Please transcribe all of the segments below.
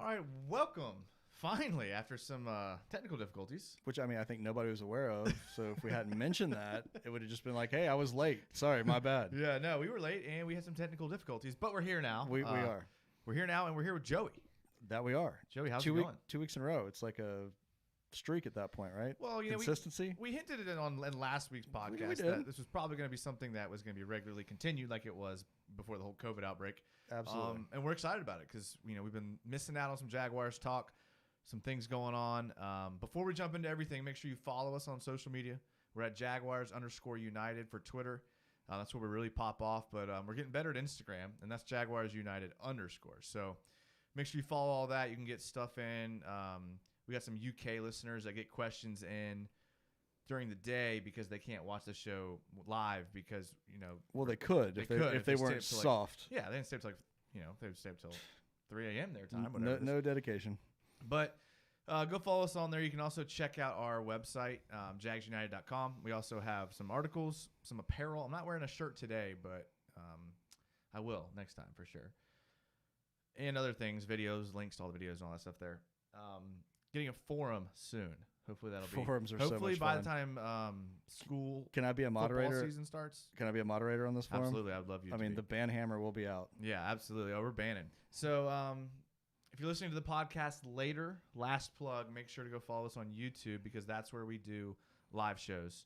All right, welcome. Finally, after some technical difficulties. Which, I mean, I think nobody was aware of. So if we hadn't mentioned that, it would have just been like, hey, I was late. Sorry, my bad. Yeah, no, we were late and we had some technical difficulties, but we're here now. We are. We're here now and we're here with Joey. That we are. Joey, how's it going? 2 weeks in a row. It's like a streak at that point, right? Well, you know, consistency. We hinted it in last week's podcast we did. that this was probably going to be something that was going to be regularly continued like it was before the whole COVID outbreak. Absolutely. And we're excited about it because, you know, we've been missing out on some Jaguars talk, some things going on. Before we jump into everything, make sure you follow us on social media. We're at Jaguars_United for Twitter. That's where we really pop off, but we're getting better at Instagram, and that's Jaguars_United_. So make sure you follow all that. You can get stuff in. We got some UK listeners that get questions in during the day because they can't watch the show live because, you know. Well, they could if they weren't soft. Yeah, they didn't stay up till, they would stay up till 3 a.m. their time. No dedication. But go follow us on there. You can also check out our website, jagsunited.com. We also have some articles, some apparel. I'm not wearing a shirt today, but I will next time for sure. And other things, videos, links to all the videos and all that stuff there. Getting a forum soon. Hopefully that'll be. Forums are hopefully so much by fun. the time school. Can I be a moderator? Football season starts. Can I be a moderator on this forum? Absolutely, I'd love you. I mean, the ban hammer will be out. Yeah, absolutely. Oh, we're banning. So if you're listening to the podcast later, last plug, make sure to go follow us on YouTube because that's where we do live shows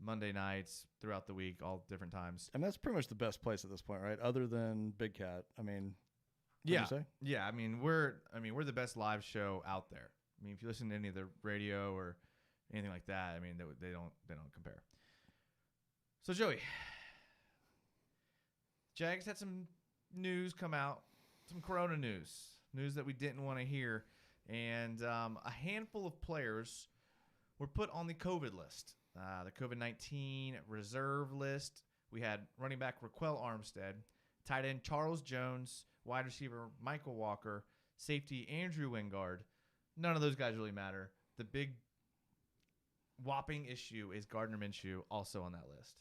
Monday nights throughout the week, all different times. And that's pretty much the best place at this point, right? Other than Big Cat. I mean, yeah, yeah. I mean, we're the best live show out there. I mean, if you listen to any of the radio or anything like that, I mean, they don't compare. So Joey, Jags had some news come out, some Corona news that we didn't want to hear, and a handful of players were put on the COVID list, the COVID-19 reserve list. We had running back Raquel Armstead, tight end Charles Jones, wide receiver Michael Walker, safety Andrew Wingard. None of those guys really matter. The big whopping issue is Gardner Minshew also on that list.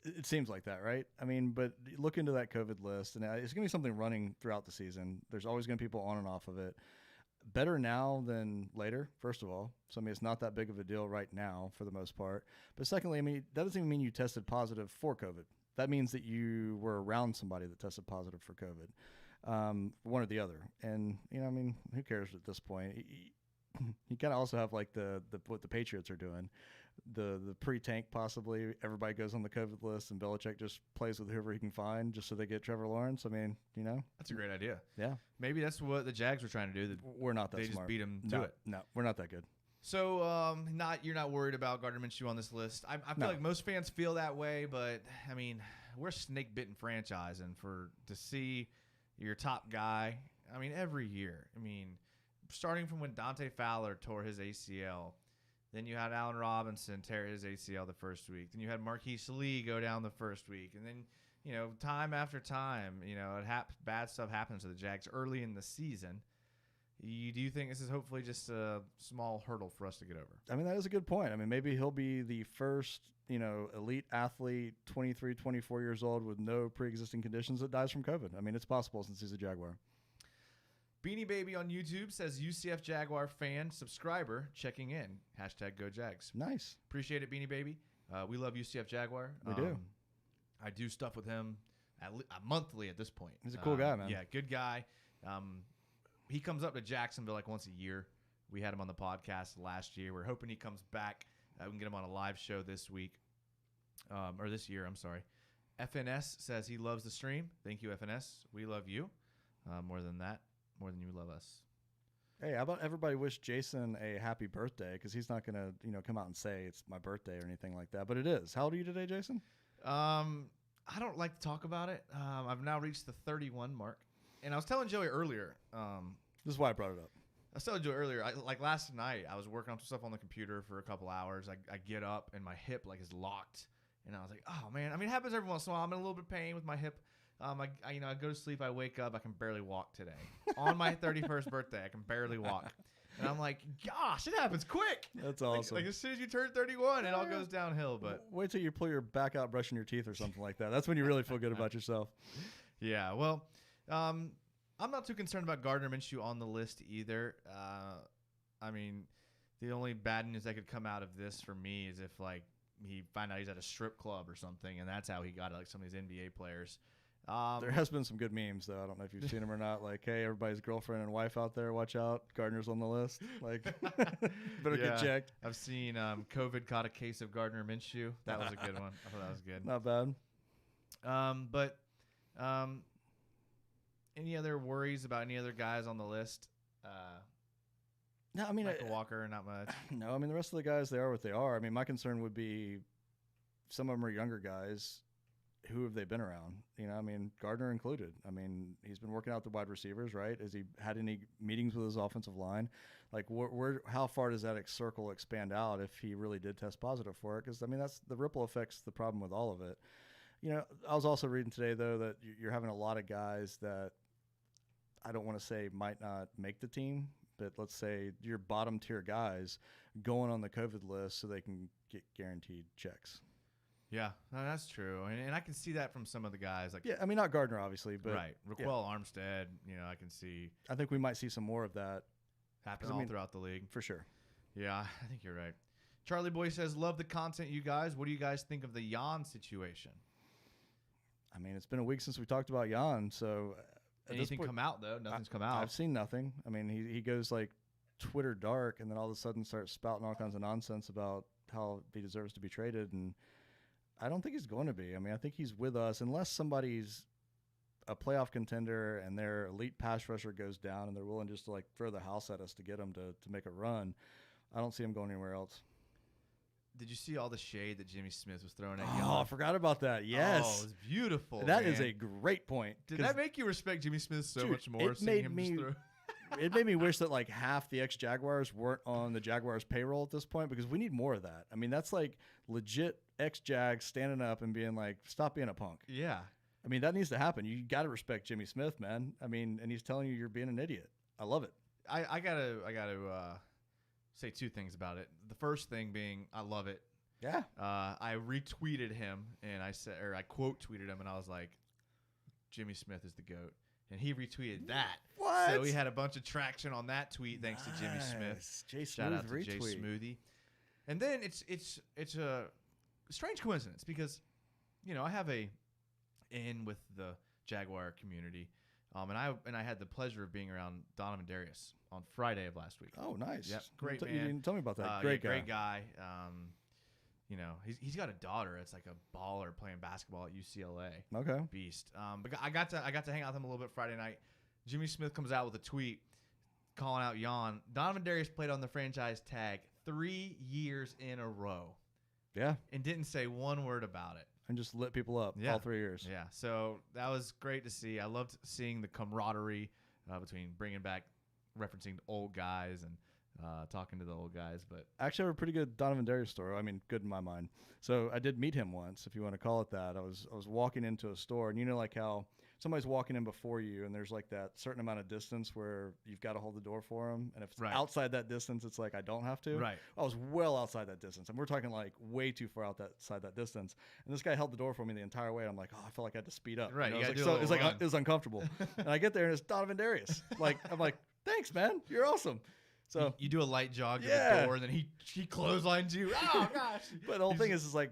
It seems like that, right? I mean, but look into that COVID list, and it's going to be something running throughout the season. There's always going to be people on and off of it. Better now than later, first of all. So, I mean, it's not that big of a deal right now for the most part. But secondly, I mean, that doesn't even mean you tested positive for COVID. That means that you were around somebody that tested positive for COVID, one or the other. And, you know, I mean, who cares at this point? You kind of also have like what the Patriots are doing, the pre-tank possibly. Everybody goes on the COVID list, and Belichick just plays with whoever he can find just so they get Trevor Lawrence. I mean, you know, that's a great idea. Yeah, maybe that's what the Jags were trying to do. We're not that they smart. Just beat them to it. No, we're not that good. So, you're not worried about Gardner Minshew on this list. I feel like most fans feel that way, but I mean, we're a snake-bitten franchise, and to see your top guy, I mean, every year, I mean, starting from when Dante Fowler tore his ACL, then you had Allen Robinson tear his ACL the first week, then you had Marquise Lee go down the first week, and then, you know, time after time, you know, bad stuff happens to the Jags early in the season. Do you think this is hopefully just a small hurdle for us to get over? I mean, that is a good point. I mean, maybe he'll be the first, you know, elite athlete, 23, 24 years old with no pre-existing conditions that dies from COVID. I mean, it's possible since he's a Jaguar. Beanie Baby on YouTube says UCF Jaguar fan subscriber checking in. #GoJags. Nice. Appreciate it, Beanie Baby. We love UCF Jaguar. We do. I do stuff with him monthly at this point. He's a cool guy, man. Yeah, good guy. He comes up to Jacksonville like once a year. We had him on the podcast last year. We're hoping he comes back. We can get him on a live show this week. Or this year, I'm sorry. FNS says he loves the stream. Thank you, FNS. We love you. More than that. More than you love us. Hey, how about everybody wish Jason a happy birthday? Because he's not going to, you know, come out and say it's my birthday or anything like that. But it is. How old are you today, Jason? I don't like to talk about it. I've now reached the 31 mark. And I was telling Joey earlier. This is why I brought it up. I was telling Joey earlier, like last night, I was working on some stuff on the computer for a couple hours. I get up and my hip like is locked. And I was like, oh, man. I mean, it happens every once in a while. I'm in a little bit of pain with my hip. I go to sleep, I wake up, I can barely walk today. On my 31st birthday, I can barely walk. And I'm like, gosh, it happens quick. That's awesome. Like as soon as you turn 31, it all goes downhill. But wait till you pull your back out brushing your teeth or something like that. That's when you really feel good about yourself. Yeah, well, I'm not too concerned about Gardner Minshew on the list either. I mean, the only bad news that could come out of this for me is if like he find out he's at a strip club or something, and that's how he got like some of these NBA players. There has been some good memes though. I don't know if you've seen them or not. Like, hey, everybody's girlfriend and wife out there, watch out. Gardner's on the list. Like, better get checked. I've seen COVID caught a case of Gardner Minshew. That was a good one. I thought that was good. Not bad. But any other worries about any other guys on the list? No, I mean, Michael Walker, not much. No, I mean, the rest of the guys, they are what they are. I mean, my concern would be some of them are younger guys. Who have they been around? You know, I mean, Gardner included. I mean, he's been working out the wide receivers, right? Has he had any meetings with his offensive line? Like, how far does that circle expand out if he really did test positive for it? Because, I mean, that's the ripple effect's the problem with all of it. You know, I was also reading today, though, that you're having a lot of guys that I don't want to say might not make the team, but let's say your bottom tier guys going on the COVID list so they can get guaranteed checks. Yeah, no, that's true, and I can see that from some of the guys. Like, yeah, I mean, not Gardner, obviously, but right, Raquel Armstead. You know, I can see. I think we might see some more of that happen all throughout the league for sure. Yeah, I think you're right. Charlie Boy says, "Love the content, you guys. What do you guys think of the Jan situation?" I mean, it's been a week since we talked about Jan, so anything come out though? Nothing's come out. I've seen nothing. I mean, he goes like Twitter dark, and then all of a sudden starts spouting all kinds of nonsense about how he deserves to be traded, and I don't think he's going to be. I mean, I think he's with us unless somebody's a playoff contender and their elite pass rusher goes down and they're willing just to like throw the house at us to get him to make a run. I don't see him going anywhere else. Did you see all the shade that Jimmy Smith was throwing at Oh, I forgot about that. Yes. Oh, it was beautiful. That is a great point. Did that make you respect Jimmy Smith so much more? It made me wish that like half the ex-Jaguars weren't on the Jaguars payroll at this point because we need more of that. I mean, that's like legit ex-Jags standing up and being like, stop being a punk. Yeah. I mean, that needs to happen. You got to respect Jimmy Smith, man. I mean, and he's telling you you're being an idiot. I love it. I gotta say two things about it. The first thing being, I love it. Yeah. I retweeted him and I quote tweeted him and I was like, Jimmy Smith is the GOAT. And he retweeted that. What? So he had a bunch of traction on that tweet thanks to Jimmy Smith. Shout out to Jay Smoothie. And then it's a strange coincidence because, you know, I have a in with the Jaguar community. And I had the pleasure of being around Donovan Darius on Friday of last week. Oh, nice. Yep. Great man. You didn't tell me about that. Great guy. You know, he's got a daughter that's like a baller playing basketball at UCLA. Okay. Beast. But I got to hang out with him a little bit Friday night. Jimmy Smith comes out with a tweet calling out Jan. Donovan Darius played on the franchise tag 3 years in a row. Yeah. And didn't say one word about it. And just lit people up all 3 years. Yeah. So that was great to see. I loved seeing the camaraderie between bringing back, referencing old guys and talking to the old guys. But actually, I have a pretty good Donovan Darius story. I mean, good in my mind. So I did meet him once, if you want to call it that. I was walking into a store, and you know, like how somebody's walking in before you, and there's like that certain amount of distance where you've got to hold the door for them, and if it's outside that distance, it's like I don't have to. Right. I was well outside that distance, and we're talking like way too far outside that distance. And this guy held the door for me the entire way. And I'm like, oh, I felt like I had to speed up. Right. You know, it was uncomfortable. And I get there, and it's Donovan Darius. I'm like, thanks, man. You're awesome. So you do a light jog to the door, and then he clotheslines you. Oh gosh! But the whole thing is like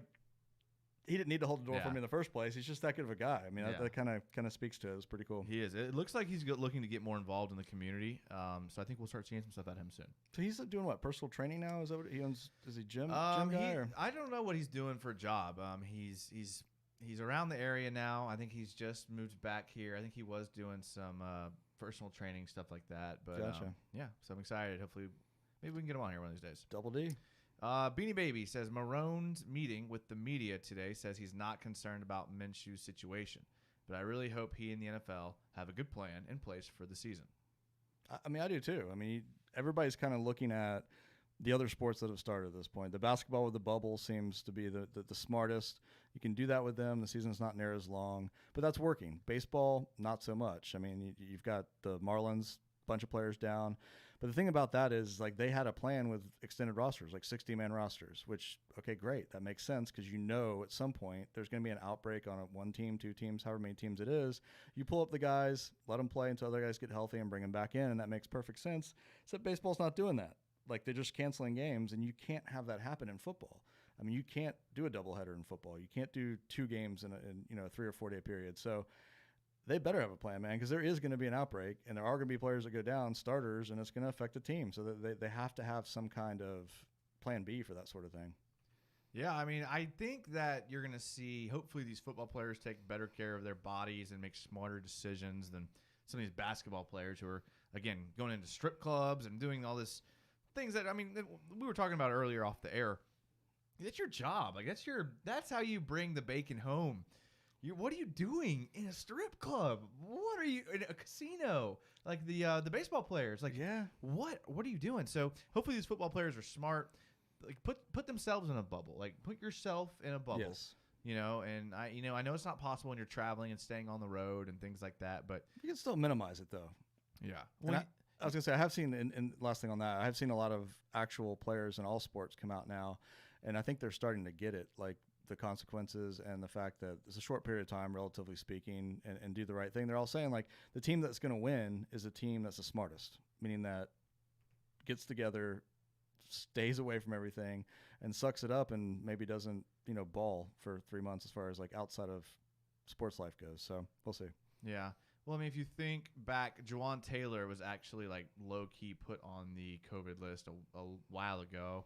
he didn't need to hold the door for me in the first place. He's just that good of a guy. I mean, that kind of speaks to it. It's pretty cool. He is. It looks like he's looking to get more involved in the community. So I think we'll start seeing some stuff at him soon. So he's doing what? Personal training now? Is that what he owns? Is he gym guy? Or? I don't know what he's doing for a job. He's around the area now. I think he's just moved back here. I think he was doing some personal training, stuff like that. But gotcha. Yeah, so I'm excited. Hopefully, maybe we can get him on here one of these days. Double D. Beanie Baby says Marone's meeting with the media today says he's not concerned about Minshew's situation, but I really hope he and the NFL have a good plan in place for the season. I mean, I do too. I mean, everybody's kind of looking at the other sports that have started at this point. The basketball with the bubble seems to be the smartest. You can do that with them. The season's not near as long, but that's working. Baseball, not so much. I mean, you've got the Marlins, bunch of players down. But the thing about that is, like, they had a plan with extended rosters, like 60-man rosters, which, okay, great. That makes sense because at some point there's going to be an outbreak on one team, 2 teams, however many teams it is. You pull up the guys, let them play until other guys get healthy and bring them back in, and that makes perfect sense. Except baseball's not doing that. Like, they're just canceling games, and you can't have that happen in football. I mean, you can't do a doubleheader in football. You can't do 2 games in a 3 or 4 day period. So they better have a plan, man, because there is going to be an outbreak, and there are going to be players that go down, starters, and it's going to affect the team. So that they have to have some kind of plan B for that sort of thing. Yeah, I mean, I think that you're going to see, hopefully, these football players take better care of their bodies and make smarter decisions than some of these basketball players who are, again, going into strip clubs and doing all this things that, I mean, we were talking about earlier off the air. That's your job. Like, that's how you bring the bacon home. What are you doing in a strip club? What are you in a casino? Like the baseball players. Like, yeah, what are you doing? So hopefully these football players are smart. Like, put themselves in a bubble. Like, put yourself in a bubble. Yes. You know, and I know it's not possible when you're traveling and staying on the road and things like that, but you can still minimize it though. Yeah. Well, I was gonna say, I have seen, and last thing on that, I have seen a lot of actual players in all sports come out now, and I think they're starting to get it, like the consequences and the fact that it's a short period of time, relatively speaking, and do the right thing. They're all saying, like, the team that's going to win is a team that's the smartest, meaning that gets together, stays away from everything, and sucks it up, and maybe doesn't, ball for 3 months as far as, like, outside of sports life goes. So we'll see. Yeah. Well, I mean, if you think back, Juwan Taylor was actually, like, low-key put on the COVID list a while ago,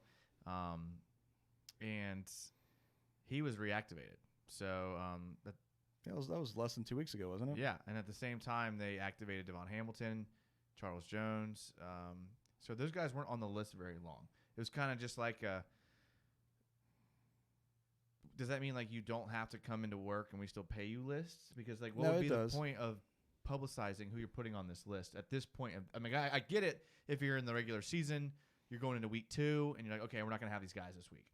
and he was reactivated. So that was less than 2 weeks ago, wasn't it? Yeah, and at the same time, they activated Devon Hamilton, Charles Jones. So those guys weren't on the list very long. It was kind of just like does that mean, like, you don't have to come into work and we still pay you lists? Because, like, what would be the point of publicizing who you're putting on this list at this point? I mean, I get it. If you're in the regular season, you're going into week 2, and you're like, okay, we're not going to have these guys this week.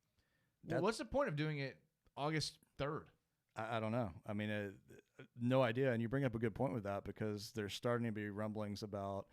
Well, what's the point of doing it August 3rd? I don't know. I mean, no idea. And you bring up a good point with that, because there's starting to be rumblings about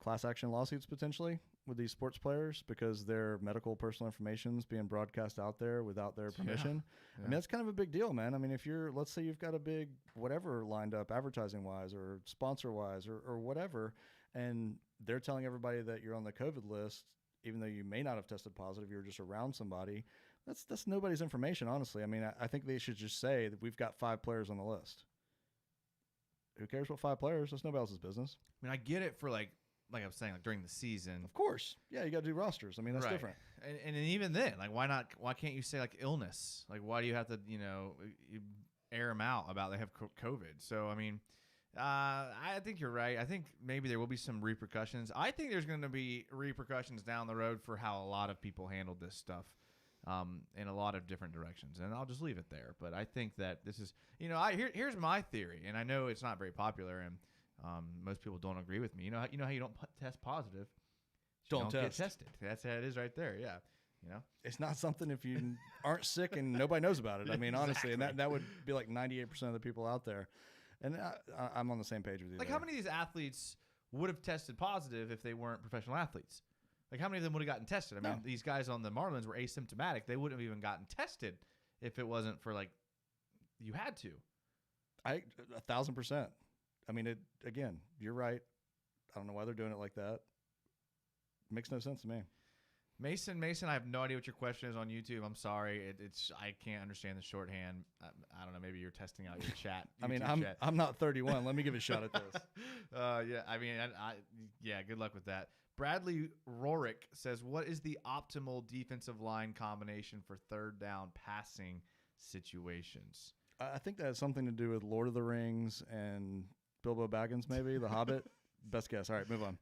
class action lawsuits potentially with these sports players because their medical personal information is being broadcast out there without their permission. Yeah. I mean, that's kind of a big deal, man. I mean, if let's say you've got a big whatever lined up advertising wise or sponsor wise or whatever, and they're telling everybody that you're on the COVID list, even though you may not have tested positive, you're just around somebody. That's nobody's information, honestly. I mean, I think they should just say that we've got 5 players on the list. Who cares what 5 players? That's nobody else's business. I mean, I get it for like I was saying, like during the season. Of course. Yeah, you got to do rosters. I mean, that's different. And even then, like, why can't you say, like, illness? Like, why do you have to, you air them out about they have COVID? So, I mean, I think you're right. I think maybe there will be some repercussions. I think there's going to be repercussions down the road for how a lot of people handled this stuff in a lot of different directions. And I'll just leave it there. But I think that this is, here's my theory. And I know it's not very popular, and most people don't agree with me. You know how you don't test positive? Don't get tested. That's how it is right there. Yeah. It's not something if you aren't sick and nobody knows about it. I mean, honestly, and that would be like 98% of the people out there. And I'm on the same page with you. Like, how many of these athletes would have tested positive if they weren't professional athletes? Like, how many of them would have gotten tested? I mean, these guys on the Marlins were asymptomatic. They wouldn't have even gotten tested if it wasn't for, like, you had to. 1,000%. I mean, again, you're right. I don't know why they're doing it like that. It makes no sense to me. Mason, I have no idea what your question is on YouTube. I'm sorry. I can't understand the shorthand. I don't know. Maybe you're testing out your chat. I mean, I'm not 31. Let me give a shot at this. Yeah. I mean, good luck with that. Bradley Rorick says, what is the optimal defensive line combination for third down passing situations? I think that has something to do with Lord of the Rings and Bilbo Baggins, maybe, The Hobbit. Best guess. All right, move on.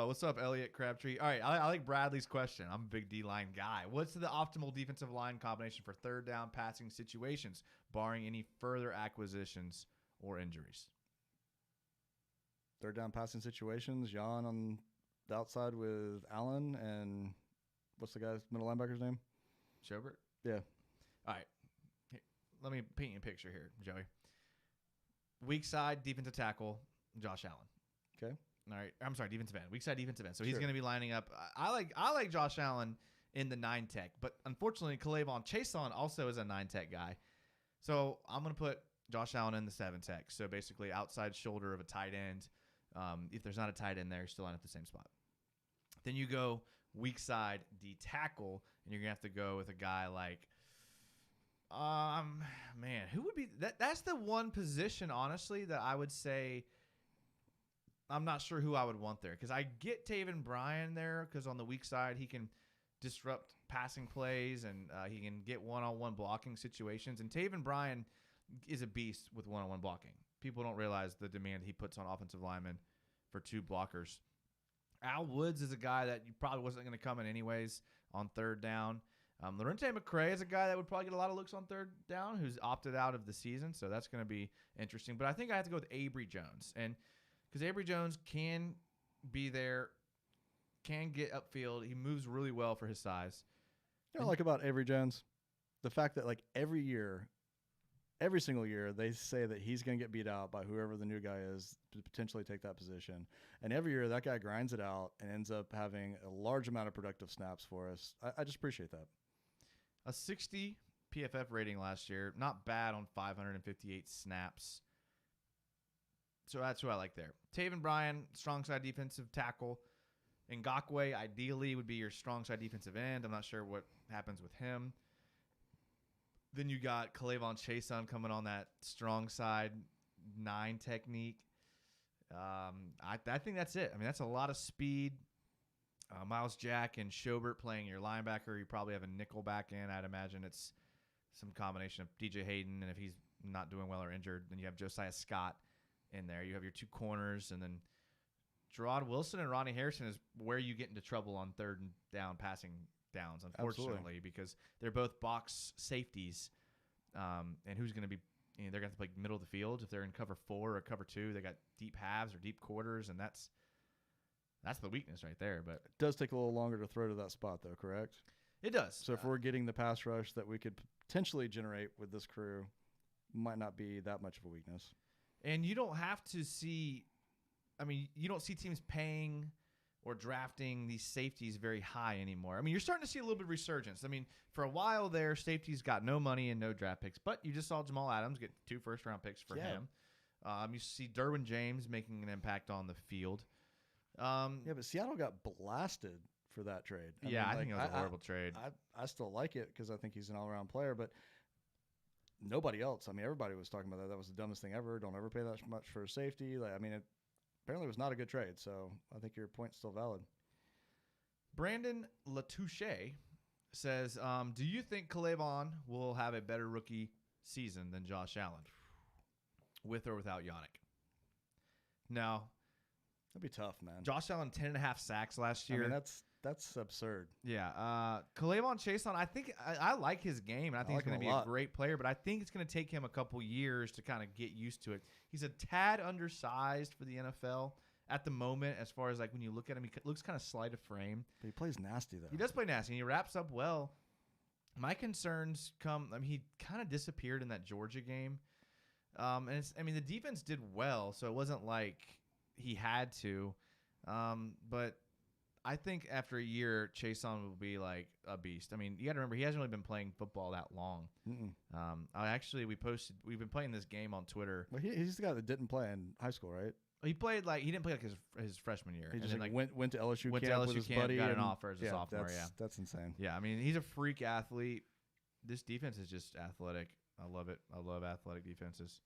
What's up, Elliot Crabtree? All right, I like Bradley's question. I'm a big D-line guy. What's the optimal defensive line combination for third down passing situations, barring any further acquisitions or injuries? Third down passing situations, Jan on the outside with Allen, and what's the guy's middle linebacker's name? Schobert? Yeah. All right. Here, let me paint you a picture here, Joey. Weak side, defensive tackle, Josh Allen. Okay. All right, I'm sorry, defensive end. Weak side defensive end. So he's Sure. going to be lining up. I like Josh Allen in the 9 tech, but unfortunately, K'Lavon Chaisson also is a 9 tech guy. So I'm going to put Josh Allen in the 7 tech. So basically, outside shoulder of a tight end. If there's not a tight end there, you're still line at the same spot. Then you go weak side D tackle, and you're going to have to go with a guy like, man, who would be that? That's the one position, honestly, that I would say I'm not sure who I would want there, because I get Taven Bryan there because on the weak side he can disrupt passing plays and he can get one-on-one blocking situations. And Taven Bryan is a beast with one-on-one blocking. People don't realize the demand he puts on offensive linemen for 2 blockers. Al Woods is a guy that you probably wasn't going to come in anyways on 3rd down. Laurentian Mcrae is a guy that would probably get a lot of looks on 3rd down who's opted out of the season, so that's going to be interesting. But I think I have to go with Avery Jones, and because Avery Jones can be there, can get upfield. He moves really well for his size. You know what I like about Avery Jones? The fact that like every single year, they say that he's going to get beat out by whoever the new guy is to potentially take that position. And every year, that guy grinds it out and ends up having a large amount of productive snaps for us. I just appreciate that. A 60 PFF rating last year. Not bad on 558 snaps. So that's who I like there. Taven Bryan, strong side defensive tackle. Ngakoue, ideally, would be your strong side defensive end. I'm not sure what happens with him. Then you got K'Lavon Chaisson coming on that strong side 9 technique. I think that's it. I mean, that's a lot of speed. Miles Jack and Schobert playing your linebacker. You probably have a nickel back in. I'd imagine it's some combination of DJ Hayden, and if he's not doing well or injured, then you have Josiah Scott in there. You have your 2 corners, and then Gerard Wilson and Ronnie Harrison is where you get into trouble on 3rd and down passing downs, unfortunately. Absolutely. Because they're both box safeties. And who's going to be, they're going to play middle of the field. If they're in cover 4 or cover 2, they got deep halves or deep quarters, and that's the weakness right there. But it does take a little longer to throw to that spot, though, correct? It does. So if we're getting the pass rush that we could potentially generate with this crew, might not be that much of a weakness. And you don't have to see, you don't see teams paying or drafting these safeties very high anymore. You're starting to see a little bit of resurgence. For a while there, safeties got no money and no draft picks, but you just saw Jamal Adams get 2 first-round picks for him. You see Derwin James making an impact on the field. But Seattle got blasted for that trade. I think it was a horrible trade. I still like it because I think he's an all-around player, but nobody else. Everybody was talking about that. That was the dumbest thing ever. Don't ever pay that much for a safety. It apparently was not a good trade, so I think your point's still valid. Brandon Latouche says, do you think K'Lavon will have a better rookie season than Josh Allen, with or without Yannick? No. That'd be tough, man. Josh Allen, 10.5 sacks last year. That's absurd. Yeah. K'Lavon Chaisson, I think I like his game, and I think he's going to be a great player, but I think it's going to take him a couple years to kind of get used to it. He's a tad undersized for the NFL at the moment, as far as when you look at him, he looks kind of slight of frame. But he plays nasty, though. He does play nasty, and he wraps up well. My concerns come, he kind of disappeared in that Georgia game. And the defense did well, so it wasn't like he had to. But I think after a year, Chaisson will be like a beast. You got to remember, he hasn't really been playing football that long. We've been playing this game on Twitter. Well, he's the guy that didn't play in high school, right? He didn't play his freshman year. He just went to LSU camp with his buddy. Got an offer as a sophomore. That's insane. Yeah, he's a freak athlete. This defense is just athletic. I love it. I love athletic defenses.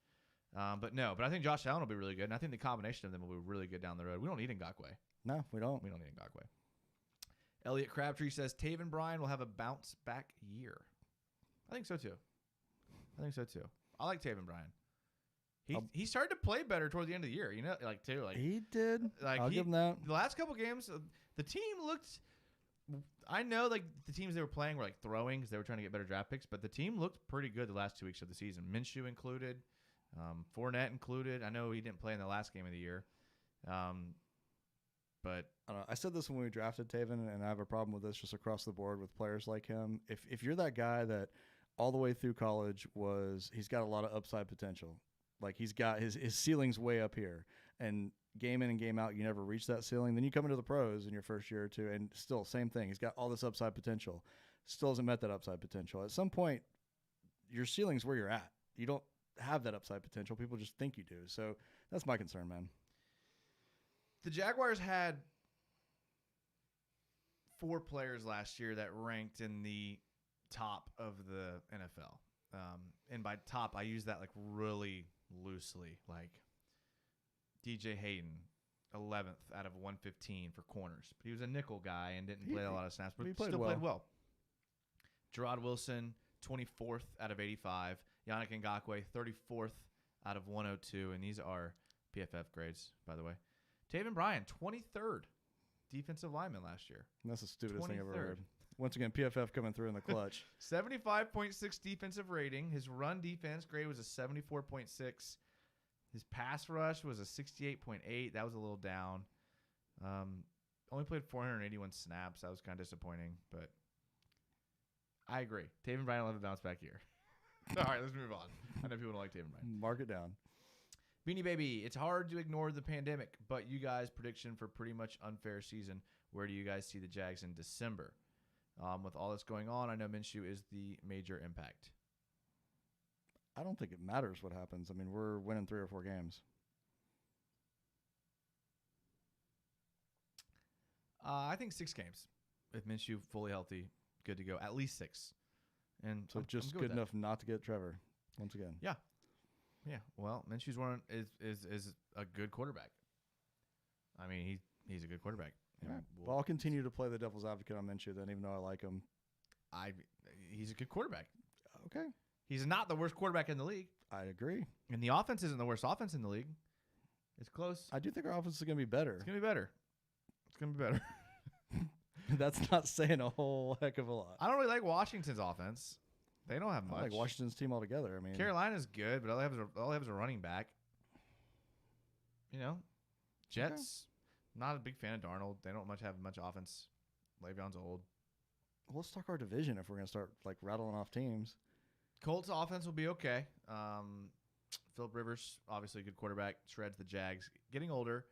But I think Josh Allen will be really good, and I think the combination of them will be really good down the road. We don't need Ngakoue. No, we don't. We don't need Ngakoue. Elliot Crabtree says Taven Bryan will have a bounce back year. I think so too. I like Taven Bryan. He started to play better toward the end of the year. He did. I'll give him that. The last couple games, the team looked. I know the teams they were playing were throwing because they were trying to get better draft picks, but the team looked pretty good the last 2 weeks of the season. Minshew included, Fournette included. I know he didn't play in the last game of the year. But I don't know. I said this when we drafted Taven, and I have a problem with this just across the board with players like him. If you're that guy that all the way through college he's got a lot of upside potential. He's got his ceiling's way up here, and game in and game out, you never reach that ceiling. Then you come into the pros in your first year or two, and still same thing. He's got all this upside potential. Still hasn't met that upside potential. At some point, your ceiling's where you're at. You don't have that upside potential. People just think you do. So that's my concern, man. The Jaguars had 4 players last year that ranked in the top of the NFL. And by top, I use that like really loosely. Like DJ Hayden, 11th out of 115 for corners. But he was a nickel guy and didn't play a lot of snaps, but still played well. Gerard Wilson, 24th out of 85. Yannick Ngakoue, 34th out of 102. And these are PFF grades, by the way. Taven Bryan, 23rd defensive lineman last year. And that's the stupidest thing I've ever heard. Once again, PFF coming through in the clutch. 75.6 defensive rating. His run defense grade was a 74.6. His pass rush was a 68.8. That was a little down. Only played 481 snaps. That was kind of disappointing, but I agree. Taven Bryan will have a bounce back year. All right, let's move on. I know people don't like Taven Bryan. Mark it down. Beanie Baby, it's hard to ignore the pandemic, but you guys' prediction for pretty much unfair season. Where do you guys see the Jags in December? With all that's going on, I know Minshew is the major impact. I don't think it matters what happens. I mean, we're winning 3 or 4 games. I think 6 games. If Minshew fully healthy, good to go. At least 6. And so just good enough not to get Trevor once again. Yeah. Yeah. Well, Minshew's one is a good quarterback. I mean, he's a good quarterback. Yeah. Well, I'll continue to play the devil's advocate on Minshew then, even though I like him. He's a good quarterback. Okay. He's not the worst quarterback in the league. I agree. And the offense isn't the worst offense in the league. It's close. I do think our offense is going to be better. It's going to be better. It's going to be better. That's not saying a whole heck of a lot. I don't really like Washington's offense. They don't have much. I like Washington's team altogether. I mean, Carolina's good, but all they have is a running back. You know, Jets. Okay. Not a big fan of Darnold. They don't have much offense. Le'Veon's old. Well, let's talk our division if we're going to start like rattling off teams. Colts offense will be okay. Phillip Rivers, obviously a good quarterback, shreds the Jags. Getting older.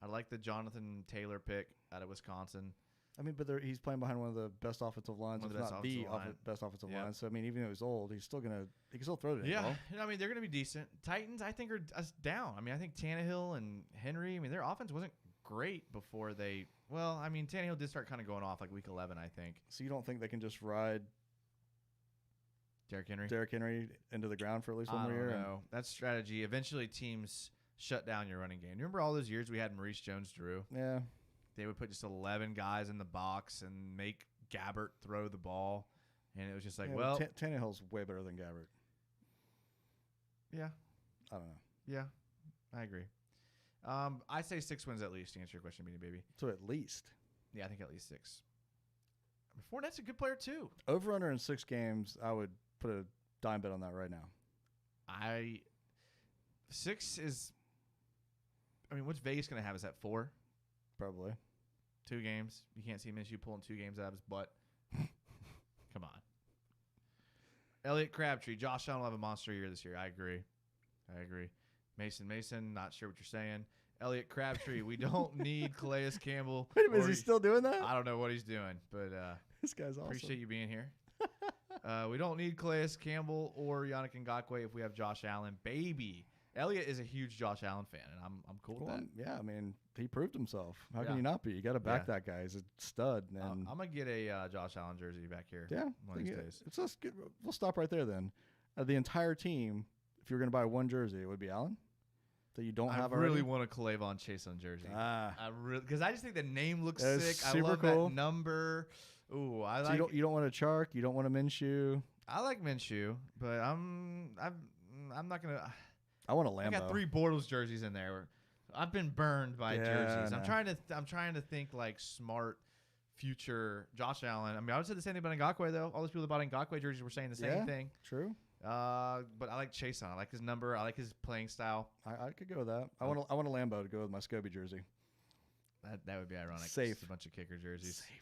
I like the Jonathan Taylor pick out of Wisconsin. I mean, but he's playing behind one of the best offensive lines, if not the best offensive line. So, I mean, even though he's old, he can still throw it. Yeah, I mean, they're going to be decent. Titans, I think, are down. I mean, I think Tannehill and Henry, I mean, their offense wasn't great before they – well, I mean, Tannehill did start kind of going off like week 11, I think. So you don't think they can just ride Derrick Henry into the ground for at least one more year? No, that's strategy. Eventually, teams shut down your running game. You remember all those years we had Maurice Jones-Drew? Yeah. They would put just 11 guys in the box and make Gabbert throw the ball. And it was just like, Tannehill's way better than Gabbert. Yeah. I don't know. Yeah, I agree. I say 6 wins at least to answer your question, Beanie Baby. So at least? Yeah, I think at least 6. Fournette's a good player too. Over under in 6 games, I would put a dime bet on that right now. 6 is, I mean, what's Vegas going to have us at 4? Probably. 2 games. You can't see Minshew pulling 2 games out of his butt. Come on. Elliott Crabtree. Josh Allen will have a monster year this year. I agree. Mason, not sure what you're saying. Elliott Crabtree. We don't need Calais Campbell. Wait a minute, is he still doing that? I don't know what he's doing, but this guy's awesome. Appreciate you being here. We don't need Calais Campbell or Yannick Ngakoue if we have Josh Allen. Baby. Elliott is a huge Josh Allen fan, and I'm cool with that. Yeah, I mean, he proved himself. How can you not be? You got to back that guy. He's a stud. And I'm going to get a Josh Allen jersey back here one of these days. We'll stop right there then. The entire team, if you're going to buy one jersey, it would be Allen? That you don't have already? I really want a Clavon Chason jersey. Because I just think the name looks sick. Super I love cool. that number. Ooh, I so like. You don't want a Chark. You don't want a Minshew. I like Minshew, but I'm not gonna. I want a Lambo. I got 3 Bortles jerseys in there. I've been burned by jerseys. I'm trying to think like smart future Josh Allen. I mean, I would say the same thing about Ngakoue though. All those people that bought Ngakoue jerseys were saying the same thing. True. But I like Chason. I like his number. I like his playing style. I could go with that. I want a Lambo to go with my Scobie jersey. That would be ironic. Safe. Just a bunch of kicker jerseys. Safe.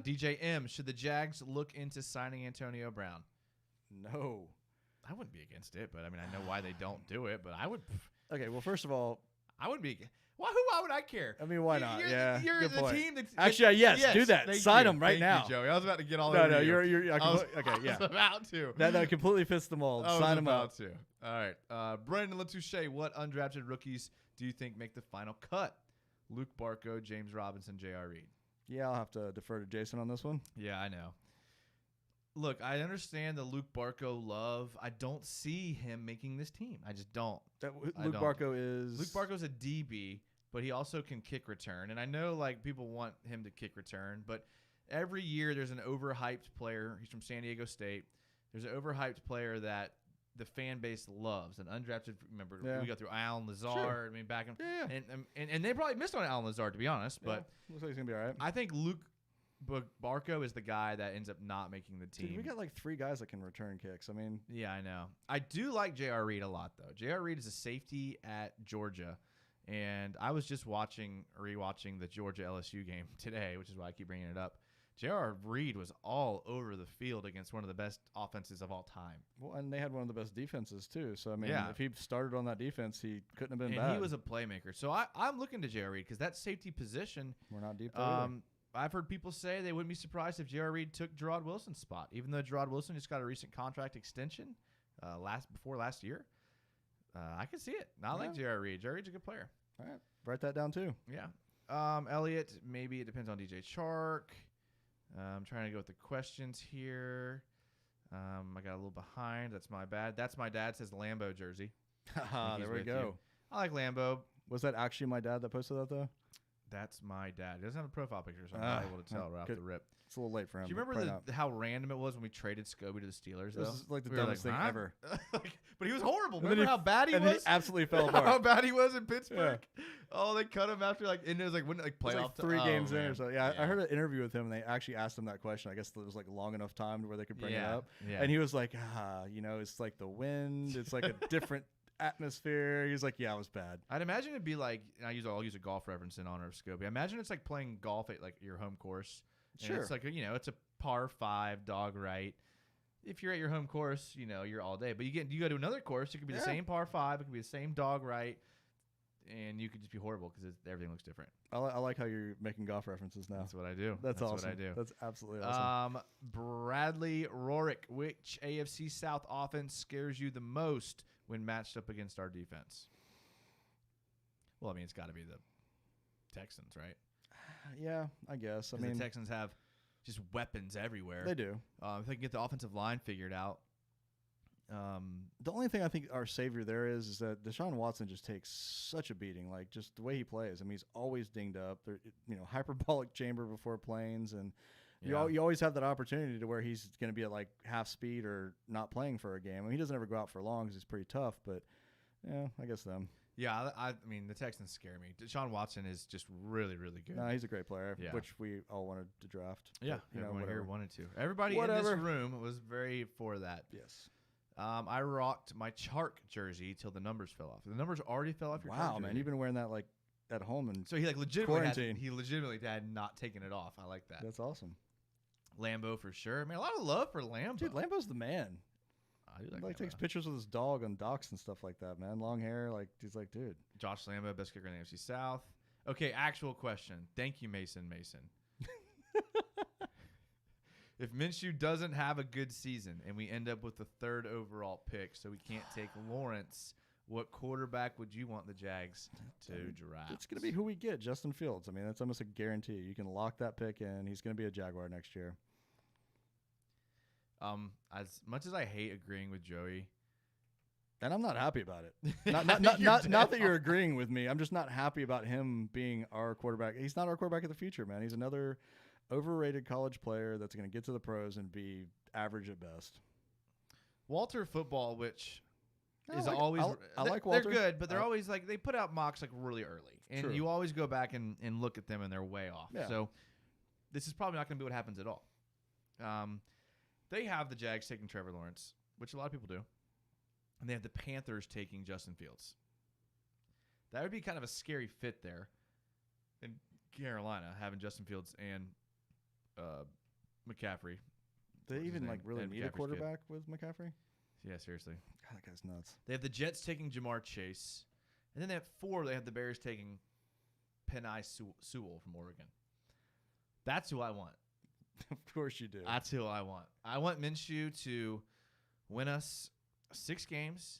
DJ M. Should the Jags look into signing Antonio Brown? No. I wouldn't be against it, but I mean, I know why they don't do it, but I would. Okay, well, first of all, I wouldn't be. Why would I care? I mean, why not? You're good the point. team that's actually, yes, do that. Sign them right now. You, Joey. I was about to get all no, over no, you. you're okay. Yeah, I was about to. That completely fits the mold. Sign them up. To. All right, Brendan Latouche. What undrafted rookies do you think make the final cut? Luke Barco, James Robinson, J.R. Reed. Yeah, I'll have to defer to Jason on this one. Yeah, I know. Look, I understand the Luke Barco love. I don't see him making this team. I just don't. Luke Barco is... Luke Barco's a DB, but he also can kick return. And I know like people want him to kick return, but every year there's an overhyped player. He's from San Diego State. There's an overhyped player that the fan base loves. An undrafted, remember, we go through Alan Lazard. Sure. I mean, back in, and they probably missed on Alan Lazard, to be honest. But looks like he's going to be all right. I think Luke Barco is the guy that ends up not making the team. Dude, we got like 3 guys that can return kicks. I mean, yeah, I know. I do like J.R. Reed a lot, though. J.R. Reed is a safety at Georgia, and I was just rewatching the Georgia LSU game today, which is why I keep bringing it up. J.R. Reed was all over the field against one of the best offenses of all time. Well, and they had one of the best defenses, too. So, I mean, if he started on that defense, he couldn't have been bad. And he was a playmaker. So, I'm looking to J.R. Reed because that safety position. We're not deep there. I've heard people say they wouldn't be surprised if J.R. Reed took Gerard Wilson's spot, even though Gerard Wilson just got a recent contract extension before last year. I can see it. I like J.R. Reed. J.R. Reed's a good player. All right. Write that down, too. Yeah. Elliott, maybe it depends on DJ Chark. I'm trying to go with the questions here. I got a little behind. That's my bad. That's my dad says Lambeau jersey. There we go. I like Lambeau. Was that actually my dad that posted that, though? That's my dad. He doesn't have a profile picture, so I'm not able to tell right off the rip. It's a little late for him. Do you remember how random it was when we traded Scobie to the Steelers? This is like the dumbest thing ever. But he was horrible. Remember how bad he was? And he absolutely fell apart. How bad he was in Pittsburgh. Yeah. Oh, they cut him after and it was like wouldn't playoff. Like 3 games in or so. Yeah, I heard an interview with him, and they actually asked him that question. I guess it was like long enough time to where they could bring it up. Yeah. And he was like, it's like the wind. It's like a different atmosphere. He's like, yeah, it was bad. I'd imagine it'd be like, I'll use a golf reference in honor of Scobie. Imagine it's like playing golf at like your home course. Sure. It's like it's a par 5 dog right. If you're at your home course, you're all day. But you go to another course, it could be the same par 5, it could be the same dog right, and you could just be horrible because everything looks different. I like how you're making golf references now. That's what I do. That's awesome. What I do. That's absolutely awesome. Bradley Rorick, which AFC South offense scares you the most when matched up against our defense? Well, I mean, it's got to be the Texans, right? Yeah, I guess. I mean, the Texans have just weapons everywhere. They do. If they can get the offensive line figured out. The only thing I think our savior there is that Deshaun Watson just takes such a beating, like just the way he plays. I mean, he's always dinged up. Hyperbolic chamber before planes, and you always have that opportunity to where he's going to be at like half speed or not playing for a game. I mean, he doesn't ever go out for long because he's pretty tough, but yeah, I guess them. Yeah, I mean, the Texans scare me. Deshaun Watson is just really, really good. No, he's a great player, which we all wanted to draft. Yeah, everyone here wanted to. Everybody in this room was very for that. Yes. I rocked my Chark jersey till the numbers fell off. The numbers already fell off your Chark jersey. Wow, man. You've been wearing that like at home and so he legitimately had not taken it off. I like that. That's awesome. Lambeau for sure. I mean, a lot of love for Lambeau. Dude, Lambeau's the man. I do like takes pictures with his dog on docks and stuff like that, man. Long hair, like he's like, dude. Josh Lambeau, best kicker in the AFC South. Okay, actual question. Thank you, Mason. If Minshew doesn't have a good season and we end up with the 3rd overall pick, so we can't take Lawrence, what quarterback would you want the Jags to draft? It's going to be who we get, Justin Fields. I mean, that's almost a guarantee. You can lock that pick in. He's going to be a Jaguar next year. As much as I hate agreeing with Joey, and I'm not happy about it. Not that you're agreeing with me. I'm just not happy about him being our quarterback. He's not our quarterback of the future, man. He's another overrated college player that's going to get to the pros and be average at best. Walter Football, which is always I like Walter. They're good, but they're always like they put out mocks like really early, and you always go back and look at them and they're way off. Yeah. So this is probably not going to be what happens at all. They have the Jags taking Trevor Lawrence, which a lot of people do, and they have the Panthers taking Justin Fields. That would be kind of a scary fit there in Carolina, having Justin Fields and McCaffrey. They even like really need a quarterback with McCaffrey? Yeah, seriously. God, that guy's nuts. They have the Jets taking Jamar Chase. And then at 4, they have the Bears taking Penei Sewell from Oregon. That's who I want. Of course you do. That's who I want. I want Minshew to win us 6 games,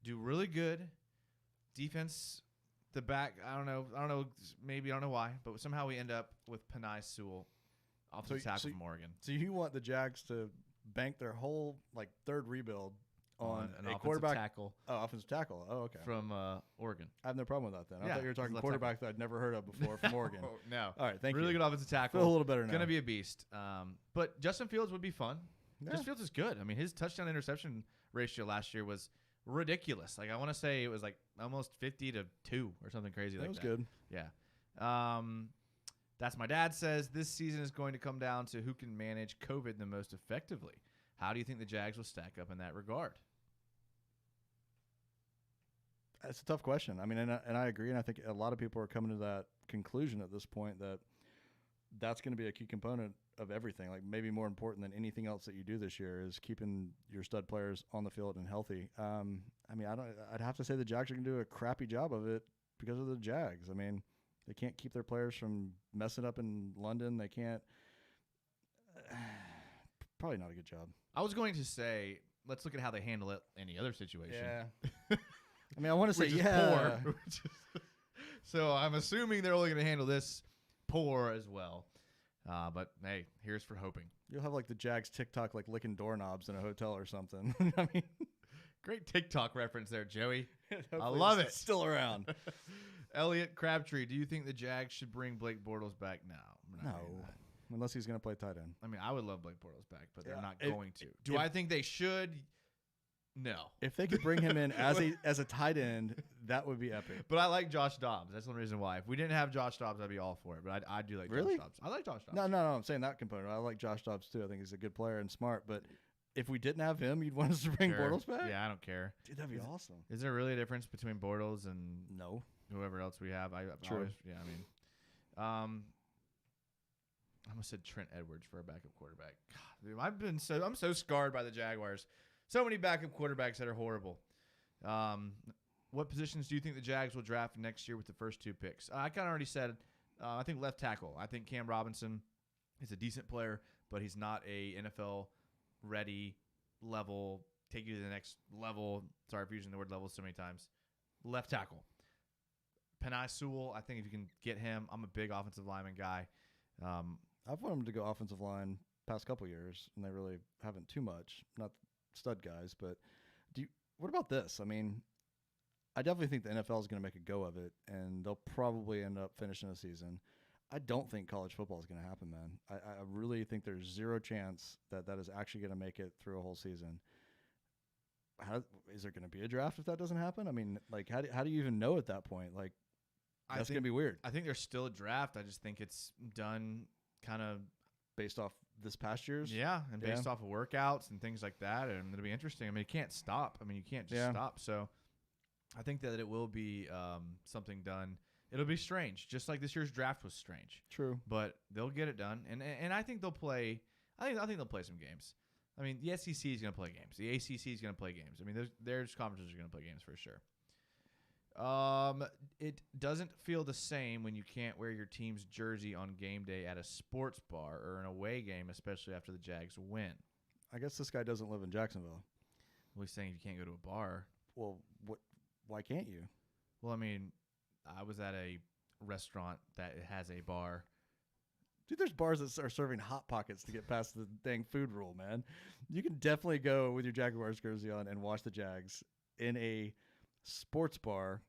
do really good. Defense, the back, I don't know, maybe, I don't know why, but somehow we end up with Penei Sewell, offensive tackle from Oregon. So you want the Jags to bank their whole, third rebuild on an a offensive quarterback tackle. Oh, offensive tackle. Oh, okay. From Oregon. I have no problem with that then. I Yeah, thought you were talking left quarterback that I'd never heard of before from Oregon. No. All right, thank you. Really good offensive tackle. Feel a little better now. Going to be a beast. But Justin Fields would be fun. Yeah. Justin Fields is good. I mean, his touchdown-interception ratio last year was ridiculous. I want to say it was almost 50-2 or something crazy like that. That was good. Yeah. That's my dad says this season is going to come down to who can manage COVID the most effectively. How do you think the Jags will stack up in that regard? That's a tough question. I mean, and I agree, and I think a lot of people are coming to that conclusion at this point that that's going to be a key component of everything. Maybe more important than anything else that you do this year is keeping your stud players on the field and healthy. I mean, I'd have to say the Jags are going to do a crappy job of it because of the Jags. I mean, they can't keep their players from messing up in London. They can't. Probably not a good job. I was going to say, let's look at how they handle it in any other situation. Yeah. I mean, I want to say, Which is poor. So I'm assuming they're only going to handle this poor as well. But, hey, here's for hoping. You'll have the Jags TikTok licking doorknobs in a hotel or something. I mean, great TikTok reference there, Joey. I love it. Still around. Elliot Crabtree, do you think the Jags should bring Blake Bortles back now? No. Unless he's going to play tight end. I mean, I would love Blake Bortles back, but they're not If- going to. Do I think they should? No. If they could bring him in as a tight end, that would be epic. But I like Josh Dobbs. That's the reason why. If we didn't have Josh Dobbs, I'd be all for it. But I do like Really? Josh Dobbs. I like Josh Dobbs. No. I'm saying that component. I like Josh Dobbs too. I think he's a good player and smart. But if we didn't have him, you'd want us to bring Sure. Bortles back? Yeah, I don't care. Dude, that'd be awesome. Is there really a difference between Bortles and No. whoever else we have? True. I almost said Trent Edwards for a backup quarterback. God, dude, I'm so scarred by the Jaguars. So many backup quarterbacks that are horrible. What positions do you think the Jags will draft next year with the first 2 picks? I kind of already said, I think left tackle. I think Cam Robinson is a decent player, but he's not a NFL-ready level, take you to the next level. Sorry for using the word level so many times. Left tackle. Penei Sewell, I think if you can get him, I'm a big offensive lineman guy. I've wanted him to go offensive line past couple years, and they really haven't too much. Not stud guys, but what about this? I mean, I definitely think the NFL is going to make a go of it, and they'll probably end up finishing a season. I don't think college football is going to happen, man. I really think there's zero chance that is actually going to make it through a whole season. Is there going to be a draft if that doesn't happen? I mean, how do you even know at that point? That's going to be weird. I think there's still a draft. I just think it's done kind of based off this past year's. Yeah, and based off of workouts and things like that, and it'll be interesting. I mean, you can't stop. I mean, you can't just stop. So I think that it will be something done. It'll be strange, just like this year's draft was strange. True, but they'll get it done, and I think they'll play. I think they'll play some games. I mean, the SEC is going to play games. The ACC is going to play games. I mean, there's conferences are going to play games for sure. It doesn't feel the same when you can't wear your team's jersey on game day at a sports bar or an away game, especially after the Jags win. I guess this guy doesn't live in Jacksonville. Well, he's saying you can't go to a bar. Well, why can't you? Well, I mean, I was at a restaurant that has a bar. Dude, there's bars that are serving Hot Pockets to get past the dang food rule, man. You can definitely go with your Jaguars jersey on and watch the Jags in a sports bar.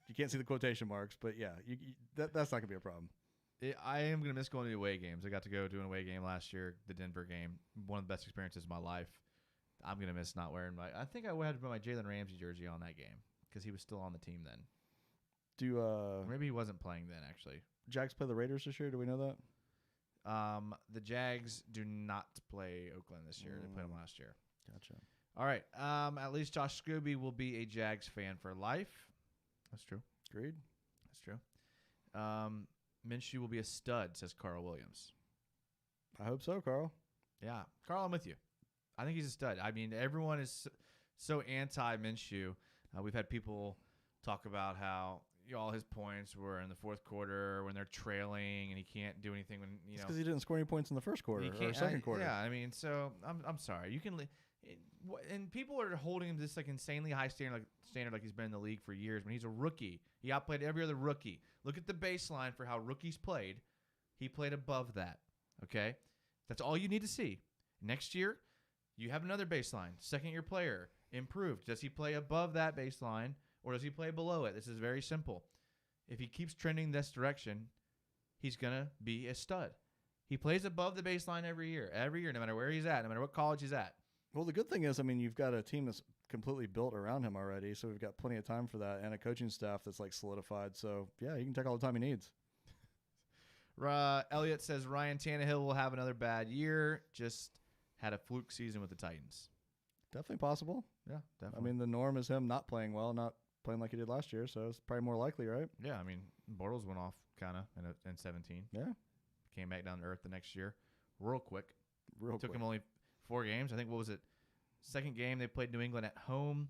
You can't see the quotation marks, but yeah, that's not going to be a problem. I am going to miss going to the away games. I got to go to an away game last year, the Denver game. One of the best experiences of my life. I'm going to miss not wearing I think I had to put my Jalen Ramsey jersey on that game because he was still on the team then. Maybe he wasn't playing then, actually. Jags play the Raiders this year? Do we know that? The Jags do not play Oakland this year. They played them last year. Gotcha. All right. At least Josh Scooby will be a Jags fan for life. That's true. Agreed. That's true. Minshew will be a stud, says Carl Williams. I hope so, Carl. Yeah. Carl, I'm with you. I think he's a stud. I mean, everyone is so anti-Minshew. We've had people talk about how all his points were in the fourth quarter when they're trailing and he can't do anything when because he didn't score any points in the first quarter or second quarter. Yeah, I mean, so I'm sorry. You can and people are holding him to this like insanely high standard like he's been in the league for years. When he's a rookie, he outplayed every other rookie. Look at the baseline for how rookies played. He played above that. Okay, that's all you need to see. Next year, you have another baseline. Second-year player improved. Does he play above that baseline? Or does he play below it? This is very simple. If he keeps trending this direction, he's going to be a stud. He plays above the baseline every year, no matter where he's at, no matter what college he's at. Well, the good thing is, I mean, you've got a team that's completely built around him already, so we've got plenty of time for that, and a coaching staff that's like solidified. So, yeah, he can take all the time he needs. Elliot says Ryan Tannehill will have another bad year. Just had a fluke season with the Titans. Definitely possible. Yeah, definitely. I mean, the norm is him not playing well, not playing like he did last year, so it's probably more likely, right? Yeah, I mean, Bortles went off kind of in 17. Yeah. Came back down to earth the next year real quick. Took quick. him only 4 games. I think, what was it? Second game, they played New England at home.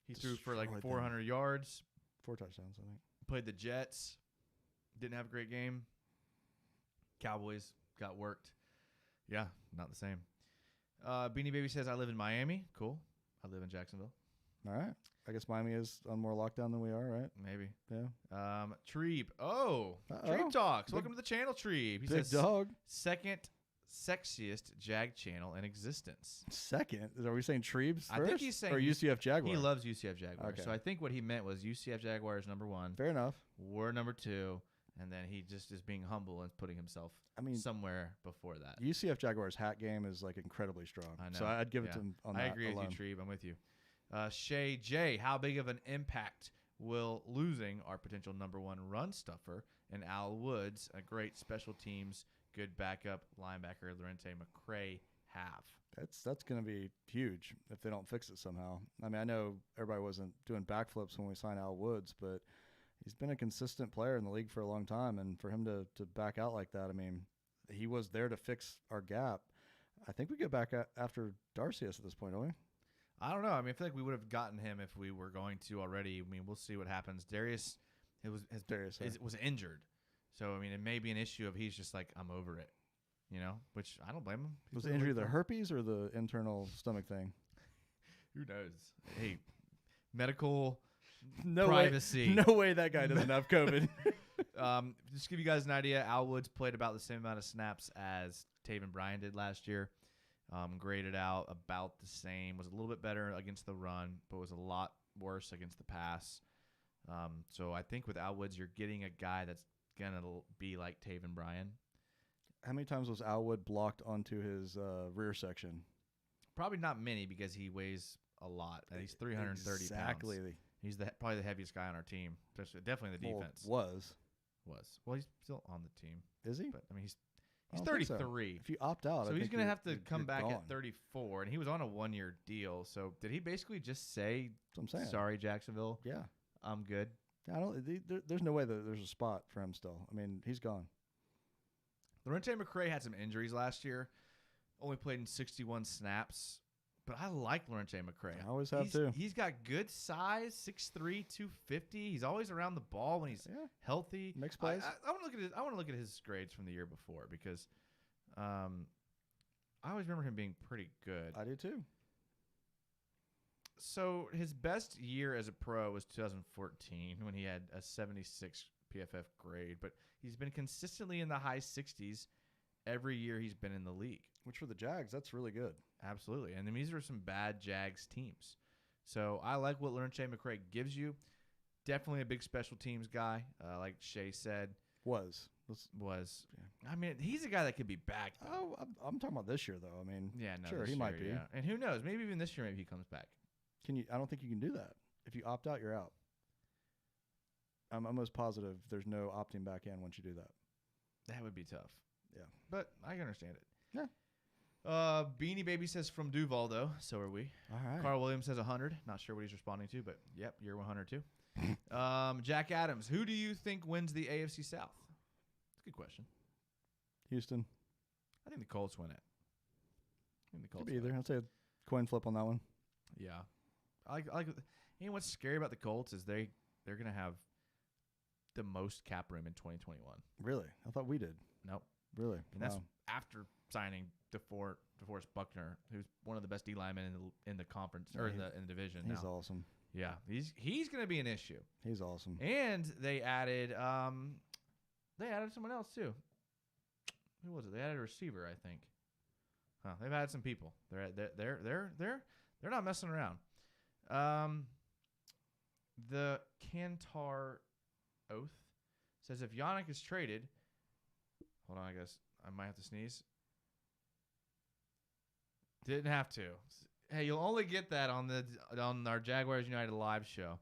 He threw for like 400 yards. 4 touchdowns, I think. Played the Jets. Didn't have a great game. Cowboys got worked. Yeah, not the same. Beanie Baby says, I live in Miami. Cool. I live in Jacksonville. All right. I guess Miami is on more lockdown than we are, right? Maybe. Yeah. Trebe. Trebe Talks. Welcome to the channel, Trebe. He Big says, dog. Second sexiest Jag channel in existence. Second? Are we saying Trebes first? I think he's saying or UCF Jaguars. He loves UCF Jaguars. Okay. So I think what he meant was UCF Jaguars number 1. Fair enough. We're number 2. And then he just is being humble and putting himself somewhere before that. UCF Jaguars hat game is like incredibly strong. I know. So I'd give it to him on that. I agree alone. with you, Trebe. I'm with you. Shay J, how big of an impact will losing our potential number 1 run stuffer and Al Woods, a great special teams, good backup linebacker, Laurentian Mcrae, have? That's going to be huge if they don't fix it somehow. I mean, I know everybody wasn't doing backflips when we signed Al Woods, but he's been a consistent player in the league for a long time, and for him to back out like that, I mean, he was there to fix our gap. I think we get back after Darcius at this point, don't we? I don't know. I mean, I feel like we would have gotten him if we were going to already. I mean, we'll see what happens. Darius was injured. So, I mean, it may be an issue of he's just like, I'm over it, which I don't blame him. Was the injury the herpes or the internal stomach thing? Who knows? Hey, medical no privacy. No way that guy doesn't have COVID. Just to give you guys an idea, Al Woods played about the same amount of snaps as Taven Bryan did last year. Graded out about the same. Was a little bit better against the run, but was a lot worse against the pass. So I think with Al Woods, you're getting a guy that's going to be like Taven Bryan. How many times was Al Wood blocked onto his rear section? Probably not many because he weighs a lot. He's 330 pounds. Exactly. He's probably the heaviest guy on our team, definitely the defense. Was. Well, he's still on the team. Is he? But I mean, he's 33. If you opt out, so he's going to have to come back gone. at 34, and he was on a 1-year deal. So did he basically just say, That's what I'm saying. Sorry, Jacksonville? Yeah. I'm good. I don't. There's no way that there's a spot for him still. I mean, he's gone. Laurentian Mcrae had some injuries last year. Only played in 61 snaps. But I like Laurentian Mcrae. I always have too. He's got good size, 6'3", 250. He's always around the ball when he's healthy. Makes plays. I want to look at his grades from the year before because I always remember him being pretty good. I do too. So his best year as a pro was 2014 when he had a 76 PFF grade, but he's been consistently in the high 60s every year he's been in the league. Which for the Jags, that's really good. Absolutely. And these are some bad Jags teams. So I like what Laurentian Mcrae gives you. Definitely a big special teams guy, like Shay said. Was. Yeah. I mean, he's a guy that could be back. Oh, I'm talking about this year, though. I mean, sure, he might be. Yeah. And who knows? Maybe even this year, maybe he comes back. I don't think you can do that. If you opt out, you're out. I'm almost positive there's no opting back in once you do that. That would be tough. Yeah. But I can understand it. Yeah. Beanie Baby says from Duval, though. So are we. All right. Carl Williams says 100. Not sure what he's responding to, but yep, you're 100 too. Jack Adams, who do you think wins the AFC South? That's a good question. Houston. I think the Colts win it. Could be either. I'd say a coin flip on that one. Yeah. I like. You know what's scary about the Colts is they they're going to have the most cap room in 2021. Really? I thought we did. Nope. Really? And that's after signing DeForest Buckner, who's one of the best D linemen in the conference or in the division. He's now. awesome. Yeah, he's going to be an issue. He's awesome. And they added someone else too. Who was it? They added a receiver, I think. Huh, they've added some people. They're not messing around. The Kantar Oath says if Yannick is traded, hold on, I guess I might have to sneeze. Didn't have to. Hey, you'll only get that on our Jaguars United live show,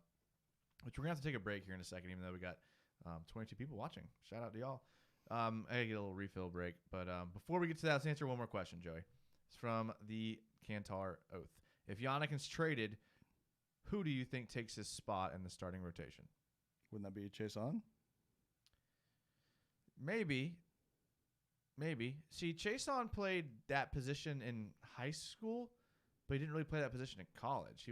which we're gonna have to take a break here in a second, even though we got 22 people watching. Shout out to y'all. I gotta get a little refill break, but before we get to that, let's answer one more question, Joey. It's from the Kantar Oath. If Yannick is traded, who do you think takes his spot in the starting rotation? Wouldn't that be Chase On? Maybe. See, Chason played that position in high school, but he didn't really play that position in college.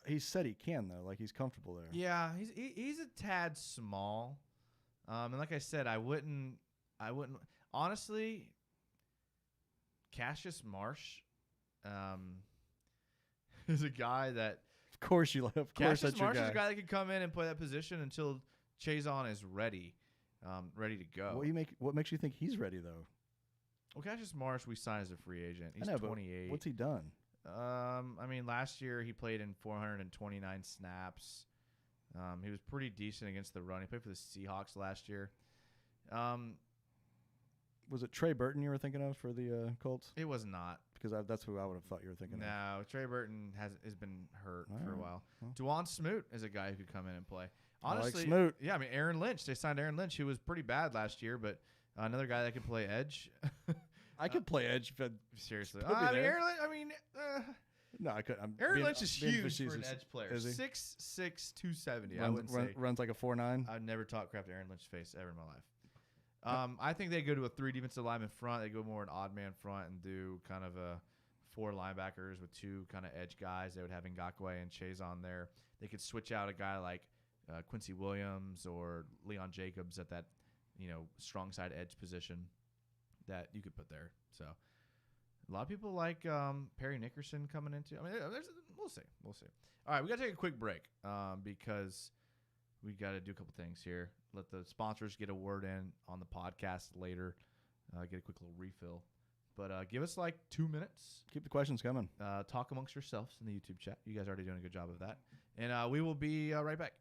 He said he can though, like he's comfortable there. Yeah, he's a tad small, and like I said, I wouldn't honestly. Cassius Marsh, is a guy that. Of course you love. Of course Cassius that's your Marsh guy. is a guy that could come in and play that position until Chason is ready to go. What makes you think he's ready though? Well, Cassius Marsh we signed as a free agent. He's 28. What's he done? I mean, last year he played in 429 snaps. He was pretty decent against the run. He played for the Seahawks last year. Was it Trey Burton you were thinking of for the Colts? It was not. Because that's who I would have thought you were thinking of. No, Trey Burton has been hurt for a while. Well. Dwan Smoot is a guy who could come in and play. Honestly, I like Smoot. Yeah, I mean, Aaron Lynch. They signed Aaron Lynch, who was pretty bad last year, but another guy that could play edge. I could play edge, but seriously. Aaron Lynch, no, I could. Aaron Lynch is huge for an edge player. 6'6", 270. Runs like a 4.9. I've never talked crap to Aaron Lynch's face ever in my life. I think they go to a 3 defensive lineman front. They go more an odd man front and do kind of a 4 linebackers with 2 kind of edge guys. They would have Ngakoue and Chase on there. They could switch out a guy like Quincy Williams or Leon Jacobs at that, strong side edge position that you could put there. So a lot of people like Perry Nickerson coming into. I mean, we'll see. All right, we got to take a quick break because we got to do a couple things here. Let the sponsors get a word in on the podcast later. Get a quick little refill. But give us like 2 minutes. Keep the questions coming. Talk amongst yourselves in the YouTube chat. You guys are already doing a good job of that. And we will be right back.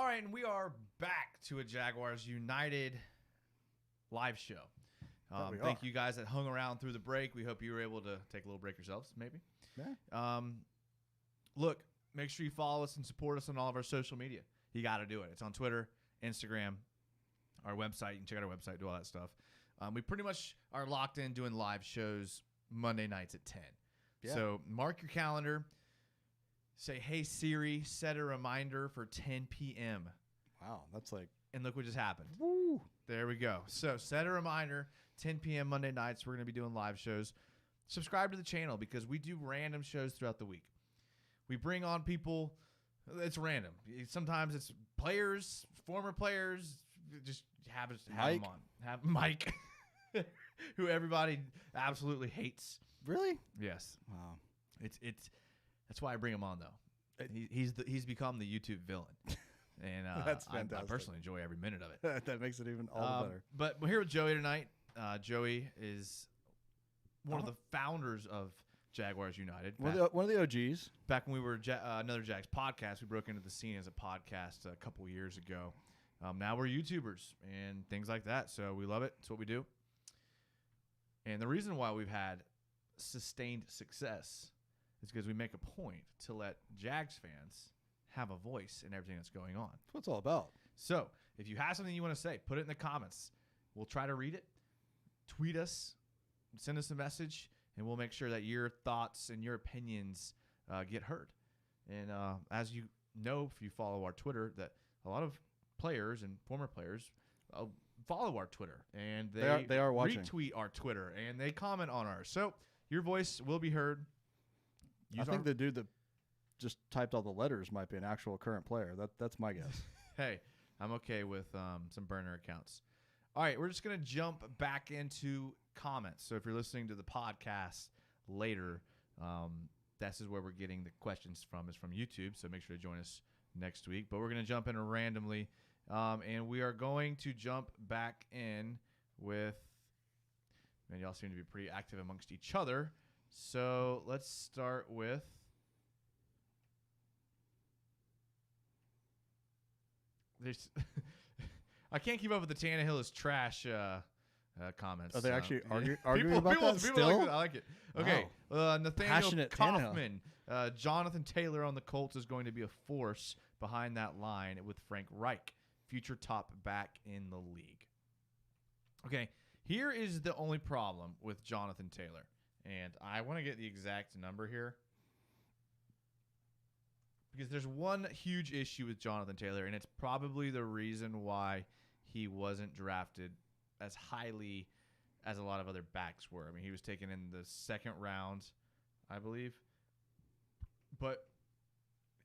All right, and we are back to a Jaguars United live show. Thank you guys that hung around through the break. We hope you were able to take a little break yourselves, maybe. Yeah. Look, make sure you follow us and support us on all of our social media. You got to do it. It's on Twitter, Instagram, our website. You can check out our website, do all that stuff. We pretty much are locked in doing live shows Monday nights at 10. Yeah. So mark your calendar. Say, hey, Siri, set a reminder for 10 p.m. Wow, that's like... And look what just happened. Woo! There we go. So set a reminder, 10 p.m. Monday nights. We're going to be doing live shows. Subscribe to the channel because we do random shows throughout the week. We bring on people. It's random. Sometimes it's players, former players. Just have them on. Have Mike, who everybody absolutely hates. Really? Yes. Wow. It's that's why I bring him on though. He's become the YouTube villain. And that's fantastic. I personally enjoy every minute of it. That makes it even all the better. But we're here with Joey tonight. Joey is one of the founders of Jaguars United. One of the OGs. Back when we were Another Jags podcast, we broke into the scene as a podcast a couple years ago. Now we're YouTubers and things like that. So we love it. It's what we do. And the reason why we've had sustained success is because we make a point to let Jags fans have a voice in everything that's going on. That's what it's all about. So if you have something you want to say, put it in the comments. We'll try to read it. Tweet us. Send us a message. And we'll make sure that your thoughts and your opinions get heard. And as you know, if you follow our Twitter, that a lot of players and former players follow our Twitter. And they are watching. Retweet our Twitter. And they comment on ours. So your voice will be heard. I think the dude that just typed all the letters might be an actual current player. That's my guess. Hey, I'm okay with some burner accounts. All right, we're just going to jump back into comments. So if you're listening to the podcast later, this is where we're getting the questions from, is from YouTube. So make sure to join us next week. But we're going to jump in randomly, and we are going to jump back in with, man, y'all seem to be pretty active amongst each other. So let's start with, I can't keep up with the Tannehill is trash comments. Are they actually arguing about that still? I like it. Okay. Wow. Nathaniel Passionate Kaufman. Jonathan Taylor on the Colts is going to be a force behind that line with Frank Reich, future top back in the league. Okay. Here is the only problem with Jonathan Taylor. And I want to get the exact number here, because there's one huge issue with Jonathan Taylor, and it's probably the reason why he wasn't drafted as highly as a lot of other backs were. I mean, he was taken in the second round, I believe. But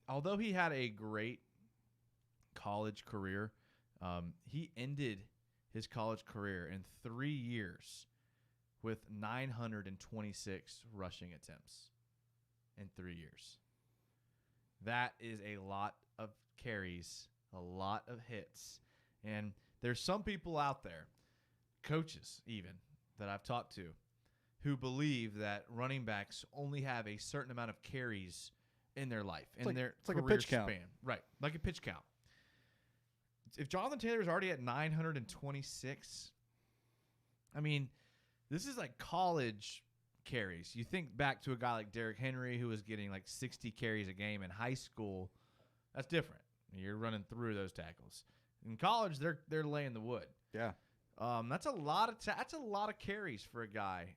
although he had a great college career, he ended his college career in 3 years with 926 rushing attempts in 3 years. That is a lot of carries, a lot of hits. And there's some people out there, coaches even, that I've talked to, who believe that running backs only have a certain amount of carries in their life, it's their like a career pitch count. span. Right, like a pitch count. If Jonathan Taylor is already at 926, I mean, this is like college carries. You think back to a guy like Derrick Henry, who was getting like 60 carries a game in high school. That's different. You're running through those tackles. In college, they're laying the wood. Yeah. That's a lot of carries for a guy.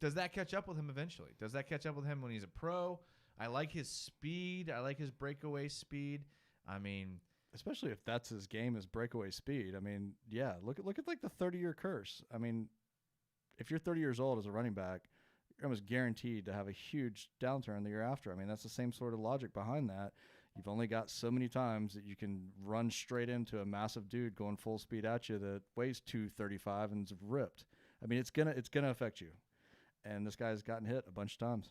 Does that catch up with him eventually? Does that catch up with him when he's a pro? I like his speed. I like his breakaway speed. I mean, especially if that's his game, is breakaway speed. I mean, yeah, look at like the 30-year curse. I mean, if you're 30 years old as a running back, you're almost guaranteed to have a huge downturn the year after. I mean, that's the same sort of logic behind that. You've only got so many times that you can run straight into a massive dude going full speed at you that weighs 235 and is ripped. I mean, it's gonna affect you. And this guy's gotten hit a bunch of times.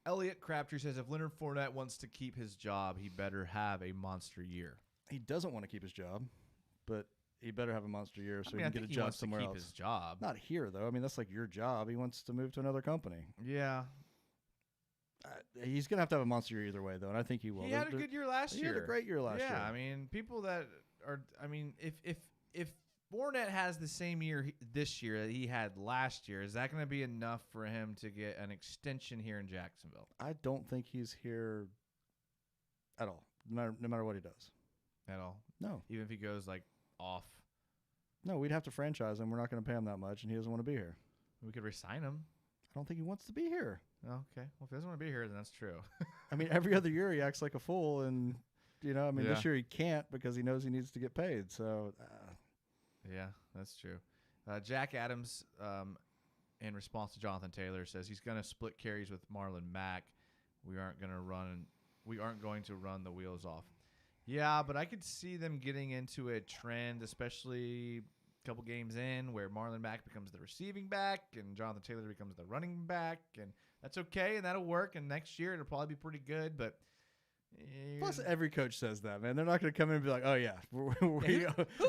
Elliot Crabtree says if Leonard Fournette wants to keep his job, he better have a monster year. He doesn't want to keep his job, but he better have a monster year so he can get a job somewhere else. His job. Not here, though. I mean, that's like your job. He wants to move to another company. Yeah. He's gonna have to have a monster year either way, though, and I think he will. He had a good year last year. He had a great year last year. Yeah, I mean, people that are. I mean, if Fournette has the same year this year that he had last year, is that going to be enough for him to get an extension here in Jacksonville? I don't think he's here at all, no matter what he does. At all? No. Even if he goes, like, off? No, we'd have to franchise him. We're not going to pay him that much, and he doesn't want to be here. We could re-sign him. I don't think he wants to be here. Oh, okay. Well, if he doesn't want to be here, then that's true. I mean, every other year he acts like a fool, and, this year he can't because he knows he needs to get paid, so... Yeah, that's true. Jack Adams, in response to Jonathan Taylor, says he's going to split carries with Marlon Mack. We aren't going to run the wheels off. Yeah, but I could see them getting into a trend, especially a couple games in, where Marlon Mack becomes the receiving back and Jonathan Taylor becomes the running back, and that's okay, and that'll work. And next year it'll probably be pretty good, but. Plus, every coach says that, man. They're not going to come in and be like, "Oh yeah, who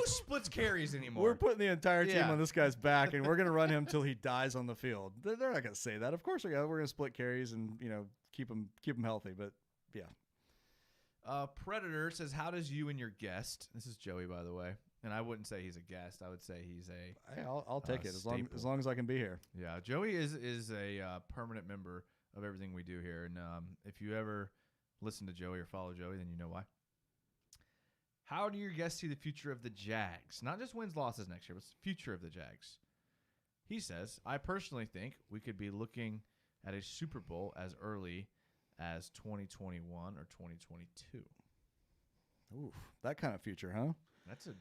splits carries anymore? We're putting the entire team on this guy's back, and we're going to run him till he dies on the field." They're not going to say that. Of course, we're going to split carries and keep him healthy. But yeah. Predator says, "How does you and your guest?" This is Joey, by the way, and I wouldn't say he's a guest. I would say he's a. I'll take it as long as I can be here. Yeah, Joey is a permanent member of everything we do here, and if you ever listen to Joey or follow Joey, then you know why. How do your guests see the future of the Jags? Not just wins, losses next year, but the future of the Jags. He says, I personally think we could be looking at a Super Bowl as early as 2021 or 2022. Ooh, that kind of future, huh? That's a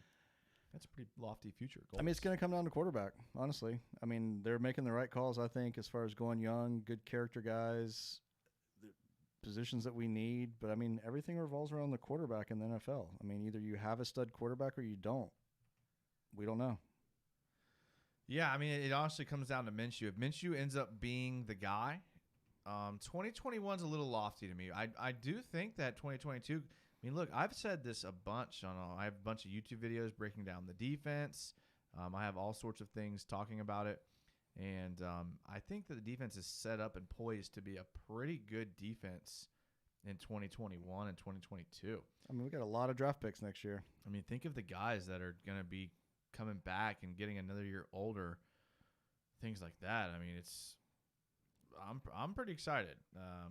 pretty lofty future goal. I mean, it's going to come down to quarterback, honestly. I mean, they're making the right calls, I think, as far as going young, good character guys, positions that we need, but I mean, everything revolves around the quarterback in the NFL. I mean, either you have a stud quarterback or you don't. We don't know. Yeah, I mean, it honestly comes down to Minshew. If Minshew ends up being the guy, 2021 is a little lofty to me. I do think that 2022. I mean, look, I've said this a bunch I have a bunch of YouTube videos breaking down the defense. I have all sorts of things talking about it. And I think that the defense is set up and poised to be a pretty good defense in 2021 and 2022. I mean, we got a lot of draft picks next year. I mean, think of the guys that are going to be coming back and getting another year older, things like that. I mean, I'm pretty excited. I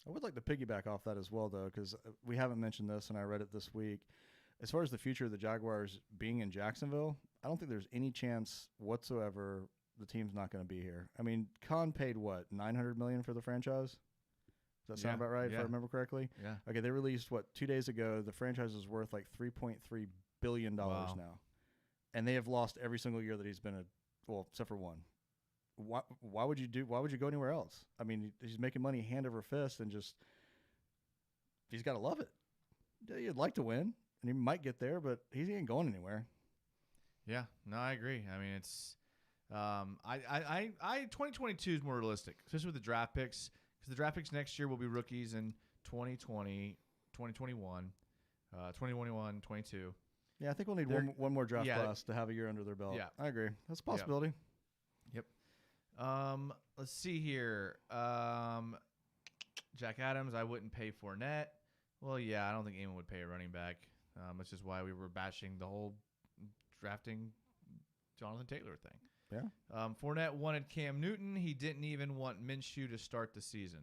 would like to piggyback off that as well, though, because we haven't mentioned this, and I read it this week. As far as the future of the Jaguars being in Jacksonville, I don't think there's any chance whatsoever the team's not going to be here. I mean, Khan paid what, $900 million for the franchise? Does that sound about right? If I remember correctly. Yeah. Okay, they released 2 days ago. The franchise is worth like $3.3 billion now, and they have lost every single year that he's been except for one. Why would you go anywhere else? I mean, he's making money hand over fist, and he's got to love it. Yeah, you'd like to win, and he might get there, but he ain't going anywhere. Yeah, no, I agree. I mean, it's. 2022 is more realistic, especially with the draft picks, because the draft picks next year will be rookies in 2020, 2021, 2021, 22. Yeah, I think we'll need one more draft class to have a year under their belt. Yeah, I agree. That's a possibility. Yep. Let's see here. Jack Adams, I wouldn't pay Fournette. Well, yeah, I don't think anyone would pay a running back. Which is why we were bashing the whole drafting Jonathan Taylor thing. Yeah. Fournette wanted Cam Newton. He didn't even want Minshew to start the season.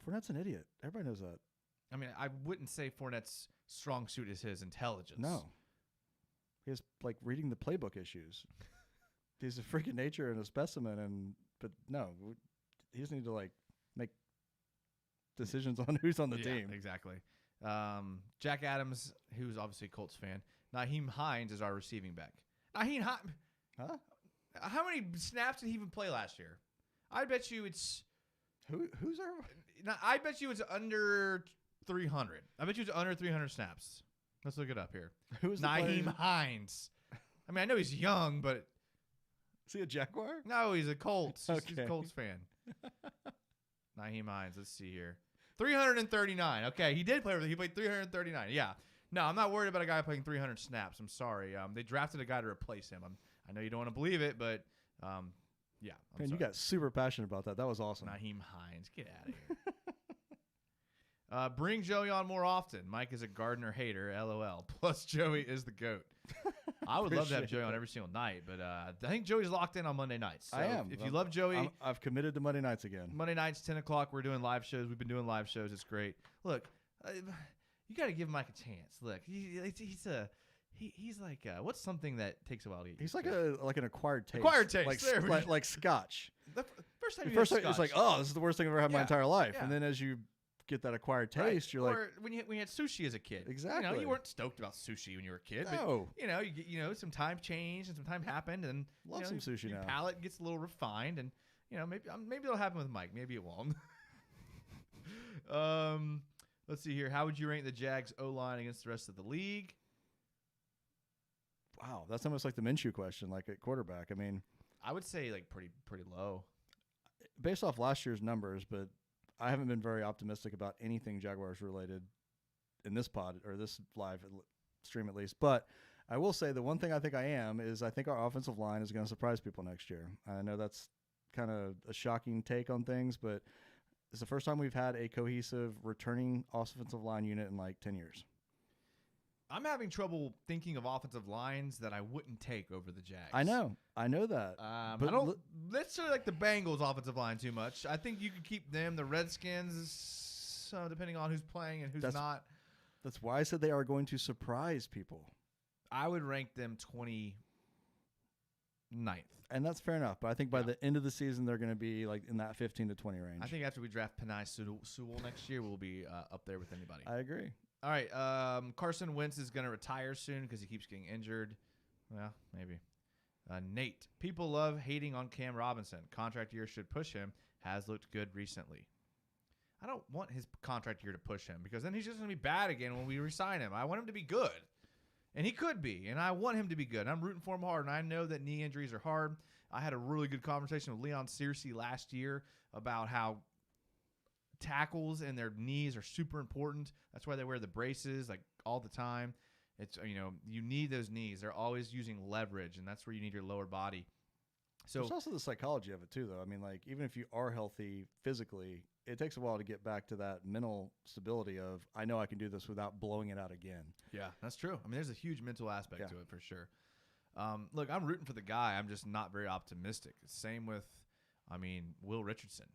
Fournette's an idiot. Everybody knows that. I mean, I wouldn't say Fournette's strong suit is his intelligence. No. He has, reading the playbook issues. He's a freaking nature and a specimen, but no. He just needs to, make decisions on who's on the team. Exactly. Jack Adams, who's obviously a Colts fan. Nyheim Hines is our receiving back. Nyheim Hines. Huh? How many snaps did he even play last year? I bet you it's who's our. I bet you it's under 300. I bet you it's under 300 snaps. Let's look it up here. Who's Nyheim Hines? I mean, I know he's young, but is he a Jaguar? No, he's a Colts. Okay. He's a Colts fan. Nyheim Hines. Let's see here. 339. Okay, he did play. He played 339. Yeah. No, I'm not worried about a guy playing 300 snaps. I'm sorry. They drafted a guy to replace him. I know you don't want to believe it, but Yeah. Man, you got super passionate about that. That was awesome. Naheem Hines. Get out of here. Bring Joey on more often. Mike is a Gardner hater. LOL. Plus, Joey is the GOAT. I would love to have Joey on every single night, but I think Joey's locked in on Monday nights. So I am. If you love Joey. I've committed to Monday nights again. Monday nights, 10 o'clock, we're doing live shows. We've been doing live shows. It's great. Look, you got to give Mike a chance. Look, he's like what's something that takes a while to eat? He's like an acquired taste. Acquired taste. Like scotch. The first time it's like, oh, this is the worst thing I've ever had in my entire life. Yeah. And then as you get that acquired taste, you're like, when you had sushi as a kid. Exactly. You weren't stoked about sushi when you were a kid. No. But, some time changed and some time happened, and love some sushi your now. palate gets a little refined, and maybe it'll happen with Mike. Maybe it won't. Let's see here. How would you rank the Jags O-line against the rest of the league? Wow, that's almost like the Minshew question, like at quarterback. I mean, I would say like pretty low, based off last year's numbers, but I haven't been very optimistic about anything Jaguars related in this pod or this live stream at least. But I will say the one thing I think I think our offensive line is going to surprise people next year. I know that's kind of a shocking take on things, but it's the first time we've had a cohesive returning offensive line unit in like 10 years. I'm having trouble thinking of offensive lines that I wouldn't take over the Jags. I know that. But I don't necessarily like the Bengals offensive line too much. I think you could keep them. The Redskins, depending on who's playing and who's not. That's why I said they are going to surprise people. I would rank them 29th. And that's fair enough. But I think by the end of the season, they're going to be like in that 15 to 20 range. I think after we draft Penei Sewell next year, we'll be up there with anybody. I agree. All right. Carson Wentz is going to retire soon because he keeps getting injured. Well, maybe. Nate, people love hating on Cam Robinson. Contract year should push him. Has looked good recently. I don't want his contract year to push him because then he's just going to be bad again when we re-sign him. I want him to be good. And he could be, and I want him to be good. I'm rooting for him hard, and I know that knee injuries are hard. I had a really good conversation with Leon Searcy last year about how tackles and their knees are super important. That's why they wear the braces like all the time. It's you need those knees. They're always using leverage, and that's where you need your lower body. So there's also the psychology of it too, though. I mean, like even if you are healthy physically, it takes a while to get back to that mental stability of I know I can do this without blowing it out again. Yeah, that's true. I mean, there's a huge mental aspect to it for sure. Look, I'm rooting for the guy. I'm just not very optimistic. Same with, Will Richardson.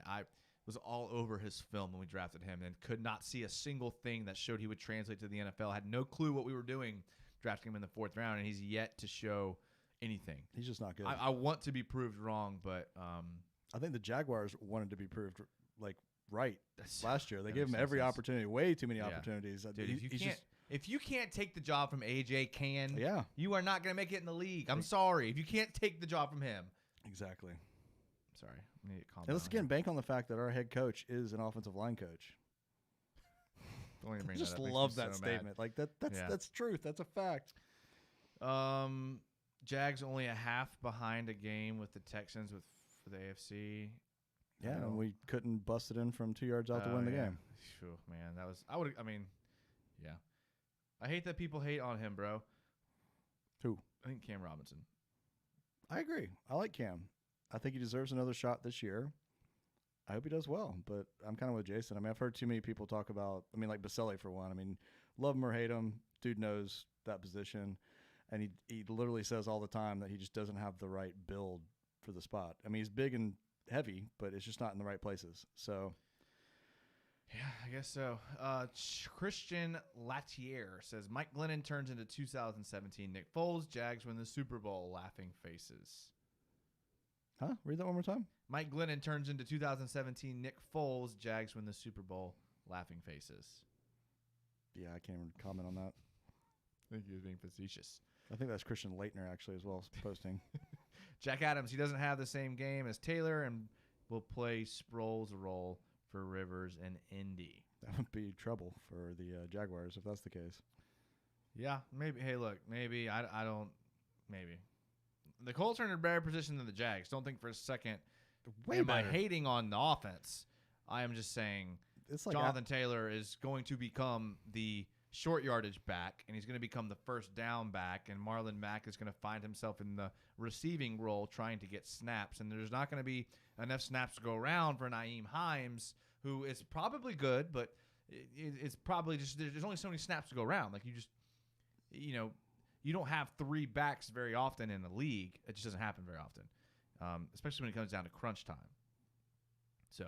I was all over his film when we drafted him and could not see a single thing that showed he would translate to the NFL. Had no clue what we were doing drafting him in the 4th round, and he's yet to show anything. He's just not good. I want to be proved wrong, but I think the Jaguars wanted to be proved right last year. They gave him makes every sense. opportunity, way too many opportunities. Dude, if you can't take the job from AJ Cann, you are not going to make it in the league. I'm sorry. If you can't take the job from him. Exactly. Sorry. I need to calm and down let's again bank on the fact that our head coach is an offensive line coach. Don't even bring I just that up. love that so statement. Like that's truth. That's a fact. Jags only a half behind a game with the Texans for the AFC. Yeah, and we couldn't bust it in from 2 yards out to win the game. Phew, man, I hate that people hate on him, bro. Who? I think Cam Robinson. I agree. I like Cam. I think he deserves another shot this year. I hope he does well, but I'm kind of with Jason. I mean, I've heard too many people talk about, like Baselli for one. I mean, love him or hate him, dude knows that position. And he literally says all the time that he just doesn't have the right build for the spot. I mean, he's big and heavy, but it's just not in the right places. So, yeah, I guess so. Christian Latier says Mike Glennon turns into 2017 Nick Foles. Jags win the Super Bowl. Laughing faces. Huh? Read that one more time. Mike Glennon turns into 2017 Nick Foles. Jags win the Super Bowl. Laughing faces. Yeah, I can't even comment on that. I think he was being facetious. I think that's Christian Leitner actually as well posting. Jack Adams, he doesn't have the same game as Taylor and will play Sproles' role for Rivers and Indy. That would be trouble for the Jaguars if that's the case. Yeah, maybe. Hey, look, maybe. I don't. Maybe. The Colts are in a better position than the Jags. Don't think for a second. Way better. By hating on the offense, I am just saying it's like Jonathan Taylor is going to become the short yardage back, and he's going to become the first down back, and Marlon Mack is going to find himself in the receiving role trying to get snaps, and there's not going to be enough snaps to go around for Nyheim Hines, who is probably good, but it's probably just there's only so many snaps to go around. Like you don't have 3 backs very often in the league. It just doesn't happen very often, especially when it comes down to crunch time. So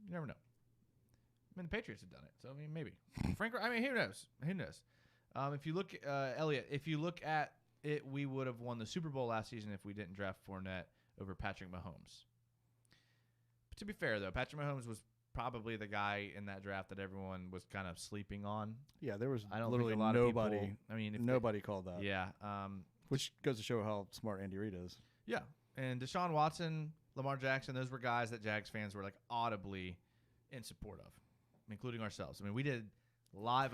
you never know. I mean, the Patriots have done it, so I mean, maybe. Who knows? Who knows? If you look, Elliot, if you look at it, we would have won the Super Bowl last season if we didn't draft Fournette over Patrick Mahomes. But to be fair, though, Patrick Mahomes was probably the guy in that draft that everyone was kind of sleeping on. Yeah, there was literally nobody. Of people, I mean, nobody called that. Yeah. Which goes to show how smart Andy Reid is. Yeah, and Deshaun Watson, Lamar Jackson, those were guys that Jags fans were like audibly in support of, including ourselves. I mean, we did live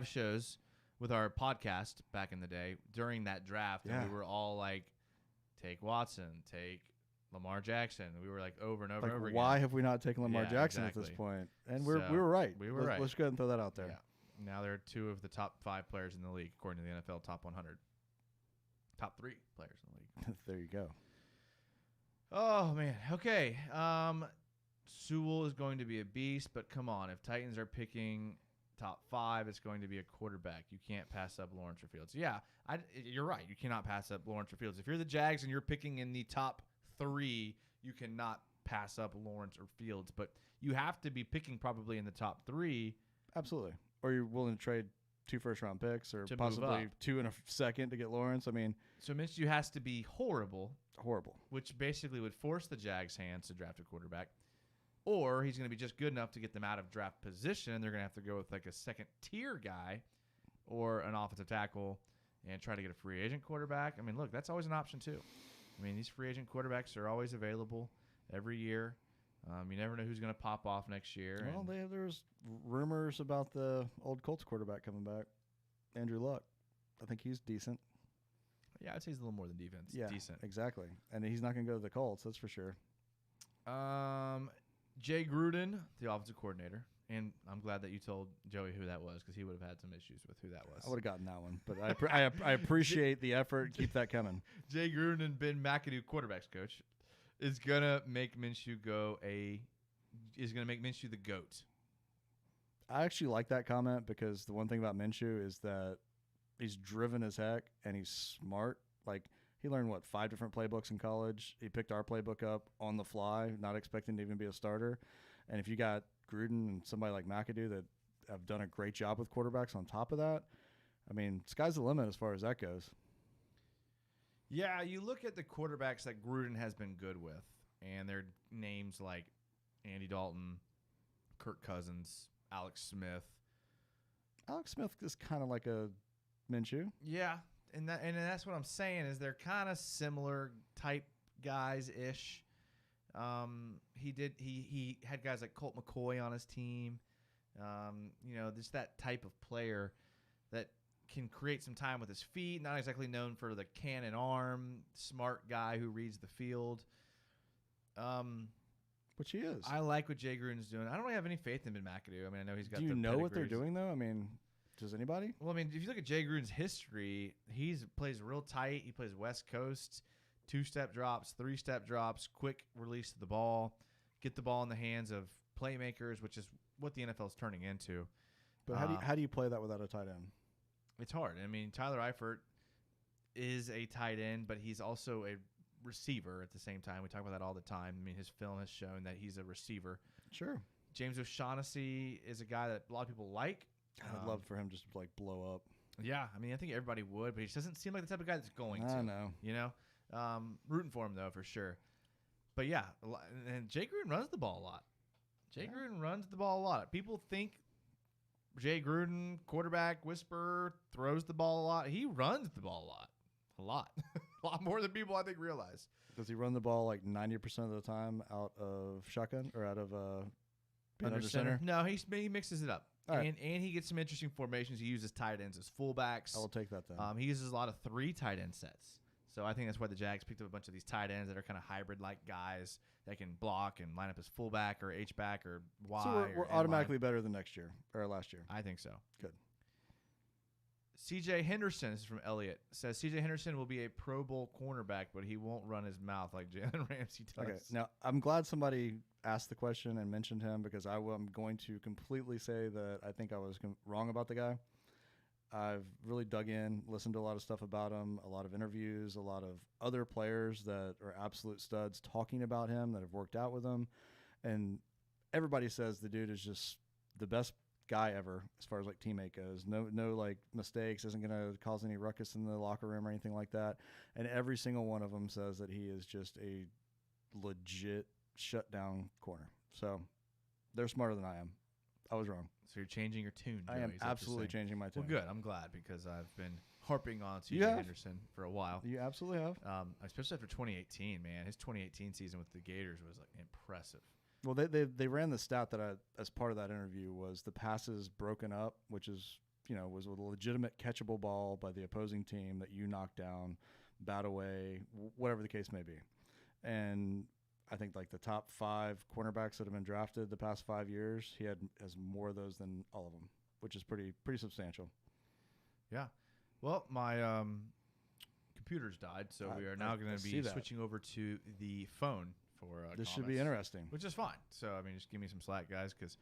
shows with our podcast back in the day during that draft, and we were all like, take Watson, take Lamar Jackson. We were like over and over and over again. Why have we not taken Lamar Jackson at this point? And we were right. We were right. Let's go ahead and throw that out there. Yeah. Now they're 2 of the top 5 players in the league, according to the NFL Top 100. Top 3 players in the league. There you go. Oh, man. Okay. Sewell is going to be a beast, but come on. If Titans are picking top 5, it's going to be a quarterback. You can't pass up Lawrence or Fields. Yeah, you're right. You cannot pass up Lawrence or Fields. If you're the Jags and you're picking in the top 3, you cannot pass up Lawrence or Fields. But you have to be picking probably in the top 3. Absolutely. Or you're willing to trade 2 first-round picks or to possibly 2 and a second to get Lawrence. I mean, so Minshew has to be horrible. Horrible. Which basically would force the Jags' hands to draft a quarterback. Or he's going to be just good enough to get them out of draft position, and they're going to have to go with like a second-tier guy or an offensive tackle and try to get a free agent quarterback. I mean, look, that's always an option too. I mean, these free agent quarterbacks are always available every year. You never know who's going to pop off next year. Well, there's rumors about the old Colts quarterback coming back, Andrew Luck. I think he's decent. Yeah, I'd say he's a little more than defense. Yeah, decent. Exactly. And he's not going to go to the Colts, that's for sure. Jay Gruden, the offensive coordinator. And I'm glad that you told Joey who that was because he would have had some issues with who that was. I would have gotten that one, but I appreciate the effort. Keep that coming. Jay Gruden, Ben McAdoo, quarterbacks coach, is gonna make Minshew the GOAT. I actually like that comment because the one thing about Minshew is that he's driven as heck and he's smart. Like he learned 5 different playbooks in college. He picked our playbook up on the fly, not expecting to even be a starter. And if you got Gruden and somebody like McAdoo that have done a great job with quarterbacks on top of that, I mean, sky's the limit as far as that goes. Yeah, you look at the quarterbacks that Gruden has been good with, and they're names like Andy Dalton, Kirk Cousins, Alex Smith. Alex Smith is kind of like a Minshew. Yeah, and that's what I'm saying is they're kind of similar type guys-ish. He had guys like Colt McCoy on his team. Just that type of player that can create some time with his feet. Not exactly known for the cannon arm, smart guy who reads the field. Which he is. I like what Jay Gruden's doing. I don't really have any faith in Ben McAdoo. I mean, I know he's got. Do you know what they're doing though? I mean, does anybody? Well, I mean, if you look at Jay Gruden's history, he plays real tight. He plays West Coast. 2-step drops, 3-step drops, quick release of the ball, get the ball in the hands of playmakers, which is what the NFL is turning into. But how do you play that without a tight end? It's hard. I mean, Tyler Eifert is a tight end, but he's also a receiver at the same time. We talk about that all the time. I mean, his film has shown that he's a receiver. Sure. James O'Shaughnessy is a guy that a lot of people like. I'd love for him just to blow up. Yeah, I mean, I think everybody would, but he doesn't seem like the type of guy that's going to. I know. You know? Rooting for him, though, for sure. But, yeah, and Jay Gruden runs the ball a lot. Gruden runs the ball a lot. People think Jay Gruden, quarterback whisperer, throws the ball a lot. He runs the ball a lot. A lot. A lot more than people, I think, realize. Does he run the ball 90% of the time out of shotgun or out of under center? No, he mixes it up. Right. And he gets some interesting formations. He uses tight ends as fullbacks. I will take that then. He uses a lot of 3 tight end sets. So I think that's why the Jags picked up a bunch of these tight ends that are kind of hybrid-like guys that can block and line up as fullback or H-back or Y. So we're automatically better than last year. I think so. Good. C.J. Henderson, this is from Elliott, says C.J. Henderson will be a Pro Bowl cornerback, but he won't run his mouth like Jalen Ramsey does. Okay. Now, I'm glad somebody asked the question and mentioned him because I'm going to completely say that I think I was wrong about the guy. I've really dug in, listened to a lot of stuff about him, a lot of interviews, a lot of other players that are absolute studs talking about him that have worked out with him. And everybody says the dude is just the best guy ever as far as like teammate goes. No like mistakes, isn't going to cause any ruckus in the locker room or anything like that. And every single one of them says that he is just a legit shutdown corner. So they're smarter than I am. I was wrong. So you're changing your tune, Joey. I am absolutely changing my tune. Well, good. I'm glad because I've been harping on C.J. Henderson for a while. You absolutely have. Especially after 2018, man. His 2018 season with the Gators was like impressive. Well, they ran the stat that as part of that interview was the passes broken up, which is was a legitimate catchable ball by the opposing team that you knocked down, bat away, whatever the case may be. And I think like the top 5 cornerbacks that have been drafted the past 5 years, he has more of those than all of them, which is pretty substantial. Yeah. Well, my computer's died, so we are now going to be switching over to the phone for this should be interesting, which is fine. So I mean, just give me some slack, guys, because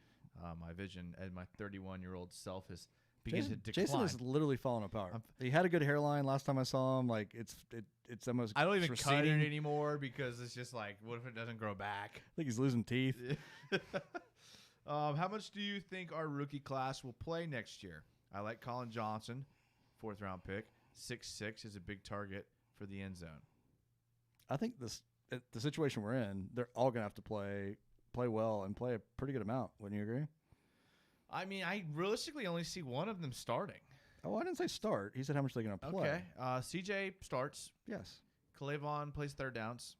my vision and my 31-year-old self is beginning to decline. Jason is literally falling apart. He had a good hairline last time I saw him. Like it's almost. I don't even cut it anymore because it's just like, what if it doesn't grow back? I think he's losing teeth. How much do you think our rookie class will play next year? I like Colin Johnson, 4th round pick. 6'6" is a big target for the end zone. I think the situation we're in, they're all gonna have to play well and play a pretty good amount. Wouldn't you agree? I mean, I realistically only see one of them starting. Oh, I didn't say start. He said how much they're going to play. Okay. CJ starts. Yes. Calavon plays third downs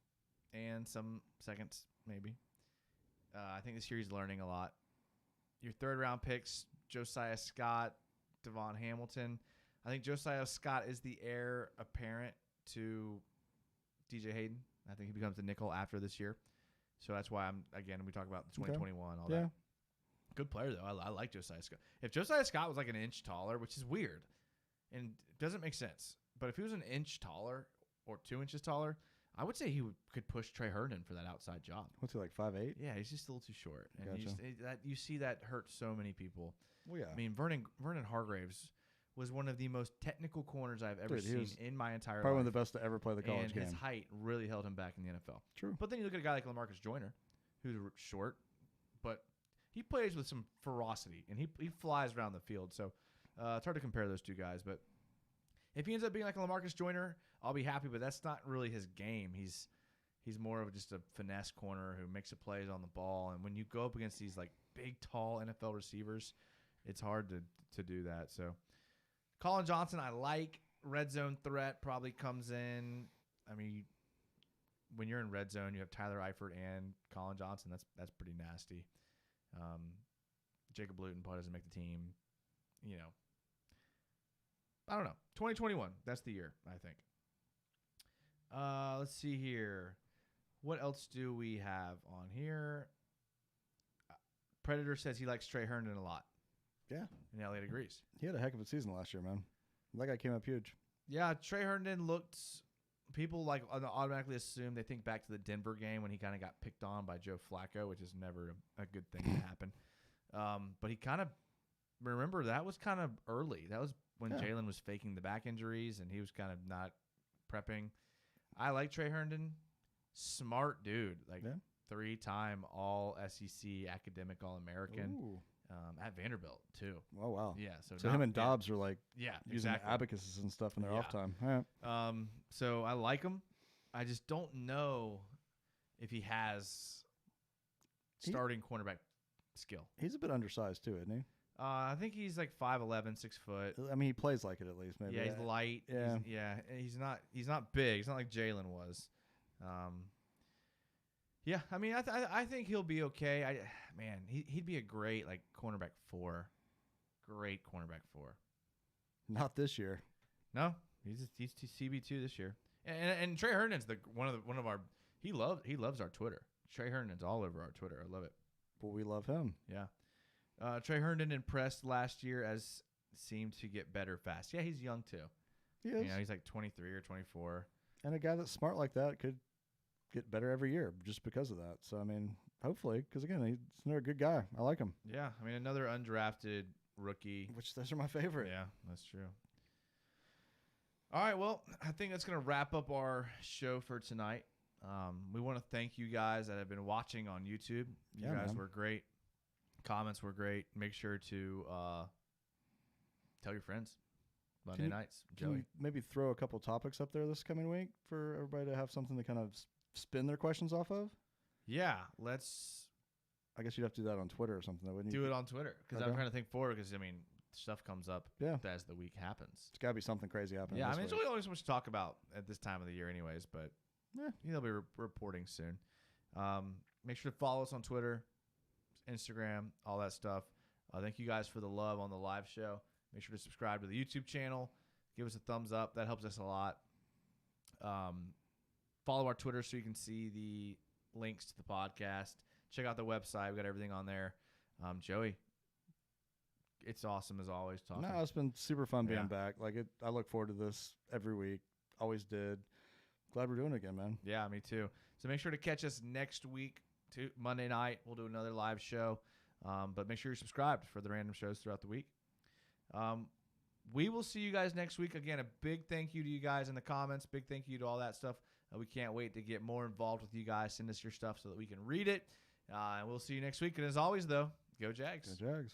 and some seconds, maybe. I think this year he's learning a lot. Your 3rd round picks, Josiah Scott, Devon Hamilton. I think Josiah Scott is the heir apparent to DJ Hayden. I think he becomes the nickel after this year. So that's why we talk about the 2021, all that. Good player, though. I like Josiah Scott. If Josiah Scott was like an inch taller, which is weird and doesn't make sense, but if he was an inch taller or 2 inches taller, I would say he could push Trey Herndon for that outside job. What's he, like 5'8"? Yeah, he's just a little too short. And gotcha. you see that hurt so many people. Well, yeah. I mean, Vernon Hargraves was one of the most technical corners I've ever seen in my entire life. Probably one of the best to ever play the college game. And his height really held him back in the NFL. True. But then you look at a guy like LaMarcus Joyner, who's short, but he plays with some ferocity, and he flies around the field. So it's hard to compare those two guys. But if he ends up being like a LaMarcus Joyner, I'll be happy. But that's not really his game. He's more of just a finesse corner who makes the plays on the ball. And when you go up against these like big, tall NFL receivers, it's hard to do that. So Colin Johnson, I like. Red zone threat probably comes in. I mean, when you're in red zone, you have Tyler Eifert and Colin Johnson. That's pretty nasty. Jacob Luton probably doesn't make the team. I don't know. 2021, that's the year, I think. Let's see here. What else do we have on here? Predator says he likes Trey Herndon a lot. Yeah. And Elliott agrees. He had a heck of a season last year, man. That guy came up huge. Yeah, Trey Herndon looked... People like automatically assume they think back to the Denver game when he kind of got picked on by Joe Flacco, which is never a good thing to happen. But he kind of remember that was kind of early. That was when Jalen was faking the back injuries and he was kind of not prepping. I like Trey Herndon, smart dude, like 3-time All SEC academic All American. At Vanderbilt too. Oh wow! Yeah, so him and Dobbs are like using exactly. abacuses and stuff in their off time. All right. So I like him. I just don't know if he has starting cornerback skill. He's a bit undersized too, isn't he? I think he's like 5'11", 6 foot. I mean, he plays like it at least. Maybe. Yeah, he's light. Yeah, he's not big. He's not like Jalen was. Yeah, I mean, I think he'll be okay. He'd be a great like cornerback 4, great cornerback 4. Not this year. No, he's CB2 this year. And Trey Herndon's one of our he loves our Twitter. Trey Herndon's all over our Twitter. I love it. Well, we love him. Yeah. Trey Herndon impressed last year as seemed to get better fast. Yeah, he's young too. He is. He's like 23 or 24. And a guy that's smart like that could get better every year just because of that. So, I mean, hopefully, because, again, he's another good guy. I like him. Yeah, I mean, another undrafted rookie. Which those are my favorite. Yeah, that's true. All right, well, I think that's going to wrap up our show for tonight. We want to thank you guys that have been watching on YouTube. You guys were great. Comments were great. Make sure to tell your friends. Monday nights, Joey. Can you maybe throw a couple topics up there this coming week for everybody to have something to kind of spin their questions off of? Yeah, let's. I guess you'd have to do that on Twitter or something, wouldn't you? Do it on Twitter because I'm trying to think forward because, I mean, stuff comes up as the week happens. It's got to be something crazy happening. Yeah, I mean, week. it's really only so much to talk about at this time of the year anyways, but they'll be reporting soon. Make sure to follow us on Twitter, Instagram, all that stuff. Thank you guys for the love on the live show. Make sure to subscribe to the YouTube channel. Give us a thumbs up. That helps us a lot. Follow our Twitter so you can see the links to the podcast. Check out the website. We got everything on there. Joey, it's awesome as always talking. No, it's been super fun being back. I look forward to this every week. Always did. Glad we're doing it again, man. Yeah, me too. So make sure to catch us next week, Monday night. We'll do another live show. But make sure you're subscribed for the random shows throughout the week. We will see you guys next week. Again, a big thank you to you guys in the comments. Big thank you to all that stuff. We can't wait to get more involved with you guys. Send us your stuff so that we can read it. And we'll see you next week. And as always, though, go Jags. Go Jags.